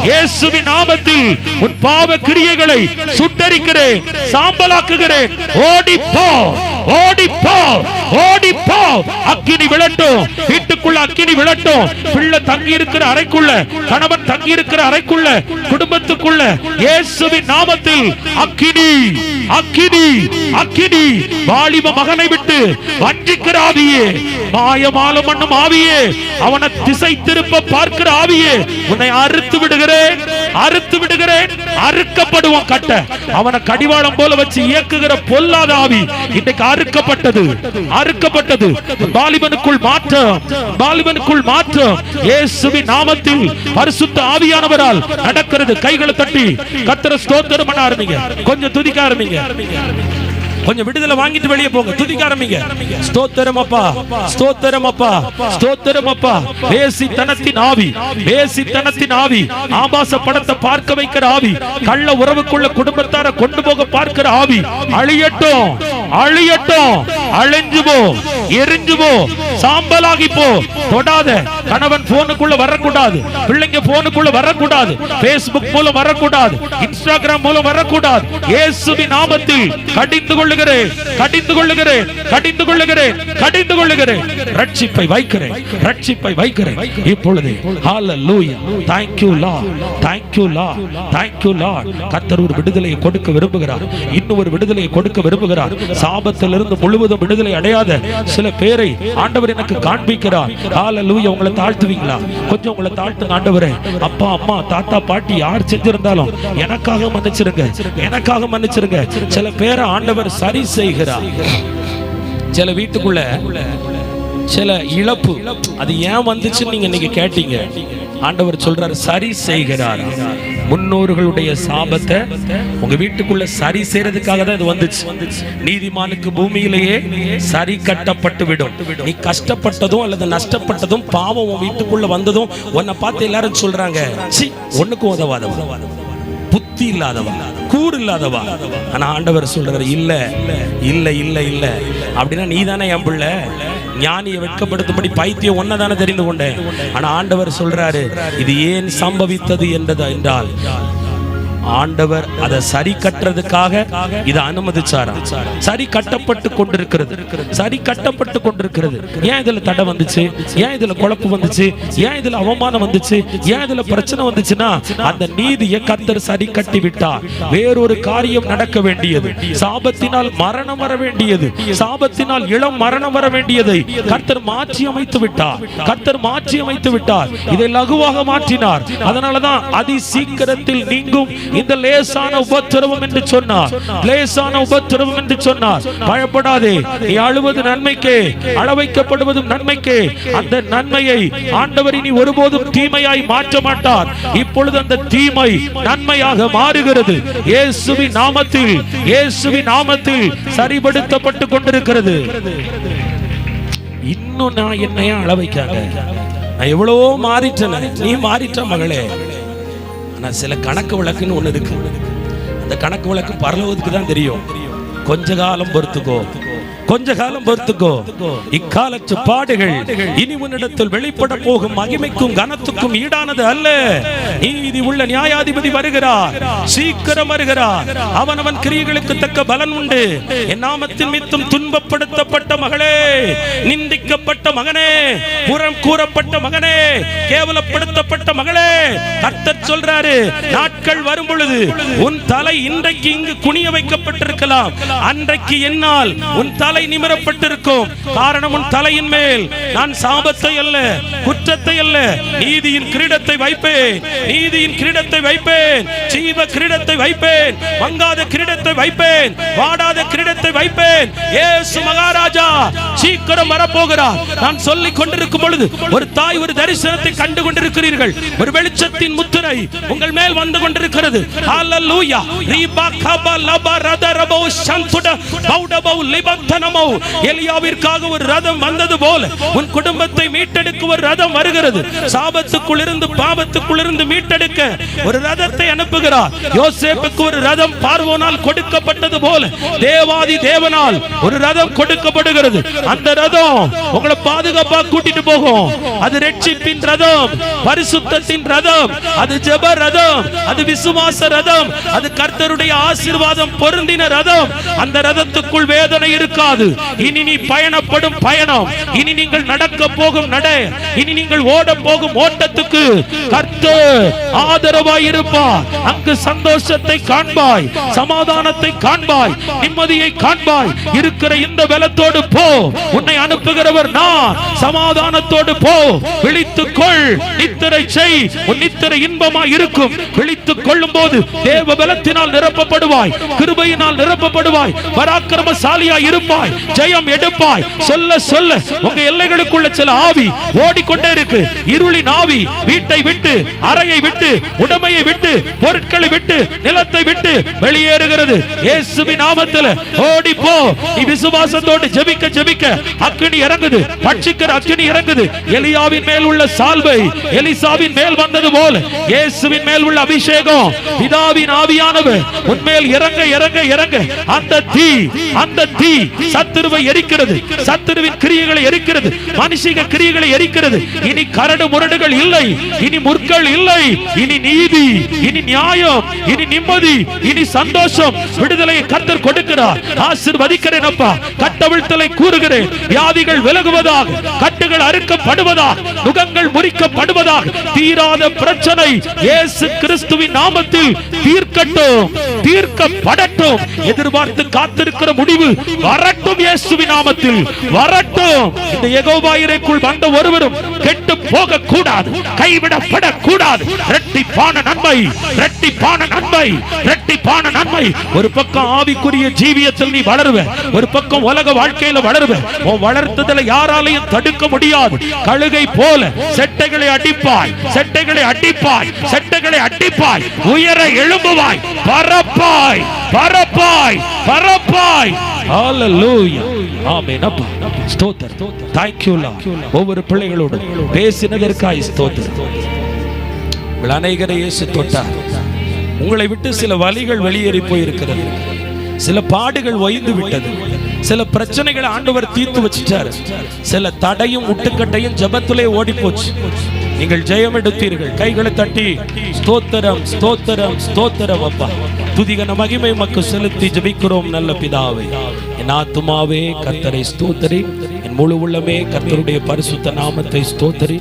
இயேசுவின் நாமத்தில் உன் பாவ கிரியைகளை சுட்டரிக்கிறேன், சாம்பலாக்குகிறேன். ஓடி போ, ஓடி போ, ஓடி போ. அக்கினி விழட்டும், வீட்டுக்குள்ள அக்கினி விழட்டும். பிள்ளை தங்கி இருக்கிற அறைக்குள்ள, கணவன் தங்கி இருக்கிற அறைக்குள்ள, குடும்பத்துக்குள்ள இயேசுவின் நாமத்தில் அக்கினி, அக்கினி, அக்கினி. வாலிப மகனை விட்டு வஞ்சிக்கிற ஆவியே, மாயமாலம் பண்ணும் ஆவியே, அவனை திசை திருப்ப பார்க்கிற ஆவியே, உன்னை அறுத்து விடுகிறேன், அறுத்து விடுகிறேன். அறுக்கப்படுவான் கட்ட, அவனை கடிவாளம் போல வச்சு இயக்குகிற பொல்லாத ஆவி இன்றைக்கு அறுக்கப்பட்டது, அறுக்கப்பட்டது. வாலிபனுக்குள் மாற்றம், வாலிபனுக்குள் மாற்றம் இயேசுவின் நாமத்தில் பரிசுத்த ஆவியானவரால் நடக்கிறது. கைகளை தட்டி கர்த்தரை ஸ்தோத்திரம் பண்ண ஆரம்பிங்க, கொஞ்சம் துதிக்க ஆரம்பிங்க, கொஞ்சம் விடுதலை வாங்கிட்டு வெளியே போங்க, துதிக்க ஆரம்பிங்க. ஸ்தோத்திரம் அப்பா, ஸ்தோத்திரம் அப்பா, ஸ்தோத்திரம் அப்பா. வேசித்தனத்தின் ஆவி, வேசித்தனத்தின் ஆவி, ஆபாச படத்தை பார்க்க வைக்கிற ஆவி, கள்ள உறவுக்குள்ள குடும்பத்தார கொண்டு போக பார்க்கிற ஆவி அழியட்டும், அழியட்டும். அழிஞ்சு போ, எரிஞ்சு போ, சாம்பலாகி போ. தொடாத. கணவன் போனுக்குள்ள வரக்கூடாது, பிள்ளைங்க போனுக்குள்ள வரக்கூடாது, பேஸ்புக் மூலம் வரக்கூடாது, இன்ஸ்டாகிராம் மூலம் வரக்கூடாது. இயேசுவின் நாமத்தில் கடிந்து கொள்ளுகிறேன், கடிந்து கொள்ளுகிறேன், கடிந்து கொள்ளுகிறேன், கடிந்து கொள்ளுகிறேன். ரட்சிப்பை வைக்கிறேன், ரட்சிப்பை வைக்கிறேன் இப்பொழுது. ஹalleluya. thank you lord, thank you lord, thank you lord. கர்த்தர் ஒரு விடுதலையை கொடுக்க விரும்புகிறார், இன்னும் ஒரு விடுதலையை கொடுக்க விரும்புகிறார். சாபத்திலிருந்து முழுவதும் விடுதலை அடையாத சில பேரை ஆண்டவர் எனக்கு காண்பிக்கிறார். ஹalleluya. உங்களை தாழ்த்துவீங்களா? கொஞ்சம் உங்களை தாழ்த்துங்க. ஆண்டவரே, அப்பா அம்மா தாத்தா பாட்டி யார் செஞ்சிருந்தாலும் எனக்காக மன்னிச்சிருங்க, எனக்காக மன்னிச்சிருங்க. சில பேரை ஆண்டவர் சரி செய்கிறார். சில வீட்டுக்குள்ள சில இழப்பு, அது ஏன் வந்துச்சுன்னு நீங்க இன்னைக்கு கேட்டீங்க. ஆண்டவர் சொல்றாரு சரி செய்கிறார். முன்னோர்களுடைய சாபத்தை உங்க வீட்டுக்குள்ள சரி செய்யறதுக்காக தான் இது வந்துச்சு. நீதிமானுக்கு பூமியிலேயே சரி கட்டப்பட்டு விடும். நீ கஷ்டப்பட்டதும் அல்லது நஷ்டப்பட்டதும் பாவம் உன் வீட்டுக்குள்ள வந்ததும் உன்னை பார்த்து எல்லாரும் சொல்றாங்க, சி ஒண்ணுக்கும் உதவாதவா, புத்தி இல்லாதவா, கூறு இல்லாதவா. ஆனா ஆண்டவர் சொல்றாரு இல்ல இல்ல இல்ல இல்ல. அப்படின்னா நீ தானே என் பிள்ளை. ஞானியை வெட்கப்படுத்தும்படி பைத்தியம் ஒன்னதானே தெரிந்து கொண்டேன். ஆனா ஆண்டவர் சொல்றாரு இது ஏன் சம்பவித்தது என்றால் ஆண்டவர் அதை சரி கட்டுறதுக்காக இதை அனுமதிச்சாராம். சரி கட்டப்பட்டு கொண்டிருக்கிறது, சரி கட்டப்பட்டு கொண்டிருக்கிறது. ஏன் இதுல தடை வந்துச்சு? ஏன் இதுல குழப்பம் வந்துச்சு? ஏன் இதுல அவமானம் வந்துச்சு? ஏன் இதுல பிரச்சனை வந்துச்சுன்னா அந்த நீதியை கர்த்தர் சரி கட்டி விட்டார். வேறொரு காரியம் நடக்க வேண்டியது, சாபத்தினால் மரணம் வர வேண்டியது, சாபத்தினால் இளம் மரணம் வர வேண்டியதை கர்த்தர் மாற்றி அமைத்து விட்டார். கர்த்தர் மாற்றி அமைத்து விட்டார். இதை லகுவாக மாற்றினார். அதனாலதான் அதி சீக்கிரத்தில் நீங்கும் இந்த லேசான உபத்திரவம் என்று சொன்னார். லேசான உபத்திரவம் என்று சொன்னார். பயப்படாதே, நீ அழுவது நன்மைக்கே, அளவைக்கப்படுவதும் நன்மைக்கே. அந்த நன்மையை ஆண்டவர் இனி ஒருபோதும் தீமையாய் மாற்ற மாட்டார். இப்பொழுது அந்த தீமை நன்மையாக மாறுகிறது. இயேசுவின் நாமத்தில், இயேசுவின் நாமத்தில் சரிபடுத்தப்பட்டு கொண்டிருக்கிறது. இன்னும் நான் என்னையா அளவைக்காக, நான் எவ்வளவோ மாறிட்டேன், நீ மாறிட்ட மகளே. சில கணக்கு வழக்குன்னு ஒண்ணு இருக்கு. அந்த கணக்கு வழக்கு பரலோகத்துக்கு தான் தெரியும். கொஞ்ச காலம் பொறுத்துக்கோ, கொஞ்ச காலம் பொறுத்துக்கோ. இக்காலத்து பாடுகள் இனி உன்னிடத்தில் வெளிப்பட போகும் மகிமைக்கும் கனத்துக்கும் ஈடானது அல்ல. நீதி உள்ள நியாயாதிபதி வருகிறார், சீக்கிரம் வருகிறார். அவனவன் கிரியைகளுக்கு தக்க பலன் உண்டு. என் நாமத்தின் மித்தம் துன்பப்படுத்தப்பட்ட மகளே, நிந்திக்கப்பட்ட மகனே, புறம் கூறப்பட்ட மகனே, கேவலப்படுத்தப்பட்ட மகளே, கர்த்தர் சொல்றாரு, நாட்கள் வரும் பொழுது உன் தலை இன்றைக்கு இங்கு குனிய வைக்கப்பட்டிருக்கலாம், அன்றைக்கு என்னால் உன் தலை நிமிரப்பட்டிருக்கும். காரணம், உன் தலையின் மேல் நான் சாபத்தை அல்ல, குற்றத்தை அல்ல, நீதியின் கிரீடத்தை வைப்பேன். நீதியின் கிரீடத்தை வைப்பேன், ஜீவ கிரீடத்தை வைப்பேன், மங்காத கிரீடத்தை வைப்பேன், வாடாத கிரீடத்தை வைப்பேன். இயேசு மகாராஜா சீக்கிரம் வரப்போகிறார். நான் சொல்லிக் கொண்டிருக்கும் பொழுது ஒரு தாய் ஒரு தரிசனத்தை கண்டு கொண்டிருக்கிறீர்கள். ஒரு வெளிச்சத்தின் முத்திரை உங்கள் மேல் வந்து கொண்டிருக்கிறது. ஹalleluya. எலியாவிற்காக ஒரு ரதம் வந்தது போல உன் குடும்பத்தை மீட்டெடுக்க ஒரு ரதம் வருகிறது. சாபத்துக்குள் இருந்து பாவத்துக்குள் இருந்து மீட்டெடுக்க ஒரு ரதத்தை அனுப்புகிறார். யோசேப்புக்கு ஒரு ரதம் பார்வோனால் கொடுக்கப்பட்டது போல தேவாதி தேவனால் ஒரு ரதம் கொடுக்கப்படுகிறது. அந்த ரதம் உங்களை பாதுகாப்பா கூட்டிட்டு போகும். அது ரட்சிப்பின் ரதம், பரிசுத்தத்தின் ரதம், அது ஜெப ரதம், அது விசுவாச ரதம், அது கர்த்தருடைய ஆசீர்வாதம் பொருந்தின ரதம். அந்த ரதத்துக்குள் வேதனை இருக்காது. இனி நீ பயணப்படும் பயணம், இனி நீங்கள் நடக்க போகும் நடை, இனி நீங்கள் ஓட போகும் ஓட்டத்துக்கு கர்த்தர் ஆதரவாய் இருப்பார். அங்கு சந்தோஷத்தை காண்பாய், சமாதானத்தை காண்பாய், நிம்மதியை காண்பாய். இருக்கிற இந்த பலத்தோடு போ, உன்னை அனுப்புகிறவர் நான். சமாதானத்தோடு போ, விழித்துக் கொள், நித்திரை செய், உன் நித்திரை இன்பமாய் இருக்கும். விழித்துக் கொள்ளும் போது தேவ பலத்தினால் நிரப்பப்படுவாய், கிருபையினால் நிரப்பப்படுவாய், பராக்கிரமசாலியாய் இருப்பாய், ஜெயம் எடுப்பாய். சொல்ல சொல்ல உங்க எல்லைகளுக்குள்ள சில ஆவி ஓடிக்கொண்டே இருக்கு. இருளின் ஆவி வீட்டை விட்டு, அறையை விட்டு, உடைமையை விட்டு, பொருட்களை விட்டு, நிலத்தை விட்டு வெளியேறுகிறது. இயேசுவின் நாமத்தில் ஓடி போ. நீ விசுவாசத்தோடு ஜெபிக்க ஜெபிக்க அக்கினி இறங்குது, பட்சிக்கிற அக்கினி இறங்குது. எலியாவின் மேல் உள்ள சால்வை எலிசாவின் மேல் வந்தது போல இயேசுவின் மேல் உள்ள அபிஷேகம், பிதாவின் ஆவியானவர் உன்மேல் இறங்க இறங்க இறங்க அந்த தீ, அந்த தீ சத்துருவை எரிக்கிறது, சத்துருவின் கிரியைகளை எரிக்கிறது, மனுஷிக கிரியைகளை எரிக்கிறது. இனி கரடு முரடுகள் இல்லை, இனி முற்கள் இல்லை, இனி நீதி, இனி நியாயம், இனி நிம்மதி, இனி சந்தோஷம், விடுதலையை கர்த்தர் கொடுக்கிறார். ஆசீர்வதிக்கிறேன் அப்பா. கட்டவிழ்த்தலை கூறுகிறேன். வியாதிகள் விலகுவதாக, கட்டுகள் அறுக்கப்படுவதாக, நுகங்கள் முறிக்கப்படுவதாக. தீராத பிரச்சனை இயேசு கிறிஸ்துவின் நாமத்தில் தீர்க்கட்டும், தீர்க்கப்படட்டும். எதிர்பார்த்து காத்திருக்கிற முடிவு வரட்டும், இயேசுவின் நாமத்தில் வரட்டும். இந்த யெகோவாயிற்குள் வந்த ஒருவரும் கெட்டு போக கூடாது, கைவிடப்பட கூடாது. இரட்டிப்பான நன்மை, இரட்டிப்பான நன்மை, இரட்டிப்பான நன்மை. ஒரு பக்கம் ஆவிக்குரிய ஜீவியத்தில் நீ வளருவ, ஒரு பக்கம் உலக வாழ்க்கையில வளருவ. உன் வளர்த்ததுல யாராலையும் தடுக்க முடியாது. கழுகை போல செட்டைகளை அடிப்பாய், செட்டைகளை அடிப்பாய், செட்டைகளை அடிப்பாய். உயர எழும்புவாய், பறப்பாய், பறப்பாய், பறப்பாய். ஹalleluya. ஆமென் அப்பா. ஸ்தோத்திரம். Thank you Lord. ஒவ்வொரு பிள்ளைகளோடு பேசினதற்காய் ஸ்தோத்திரம். அநேகரை இயேசு தொட்டார். உங்களை விட்டு சில வலிகள் வெளியேறி போயிருக்கிறது, சில பாடுகள் ஓய்ந்து விட்டது, சில பிரச்சனைகளை ஆண்டவர் தீர்த்து வச்சிட்டார். சில தடையும் முட்டுக்கட்டையும் ஜெபத்திலே ஓடி போச்சு. நீங்கள் ஜெயம் எடுத்தீர்கள். கைகளை தட்டி ஸ்தோத்திரம், ஸ்தோத்திரம், ஸ்தோத்திரம் அப்பா. துதிகன மகிமை மக்கு செலுத்தி ஜெபிக்கிறோம் நல்ல பிதாவே. என் ஆத்துமாவே கர்த்தரை ஸ்தோத்திரி, என் முழு உள்ளமே கர்த்தருடைய பரிசுத்த நாமத்தை ஸ்தோத்திரி.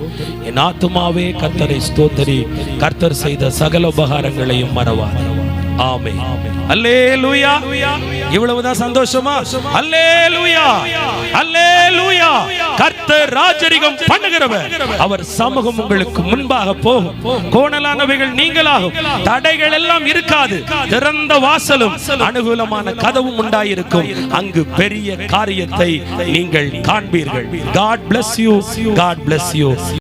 என் ஆத்துமாவே கர்த்தரை ஸ்தோத்திரி, கர்த்தர் செய்த சகல உபகாரங்களையும் மறவாதே. ஆமென். அல்லேலூயா. இவ்வளவுதான் சந்தோஷமா? அல்லேலூயா, அல்லேலூயா. கர்த்தர் ராஜரிகம் பண்ணுகிறவர். அவர் சமூகம் உங்களுக்கு முன்பாக போகும். கோணலானவைகள் நீங்களாகும். தடைகள் எல்லாம் இருக்காது. திறந்த வாசலும் அனுகூலமான கதவும் உண்டாயிருக்கும். அங்கு பெரிய காரியத்தை நீங்கள் காண்பீர்கள். God bless you. God bless you.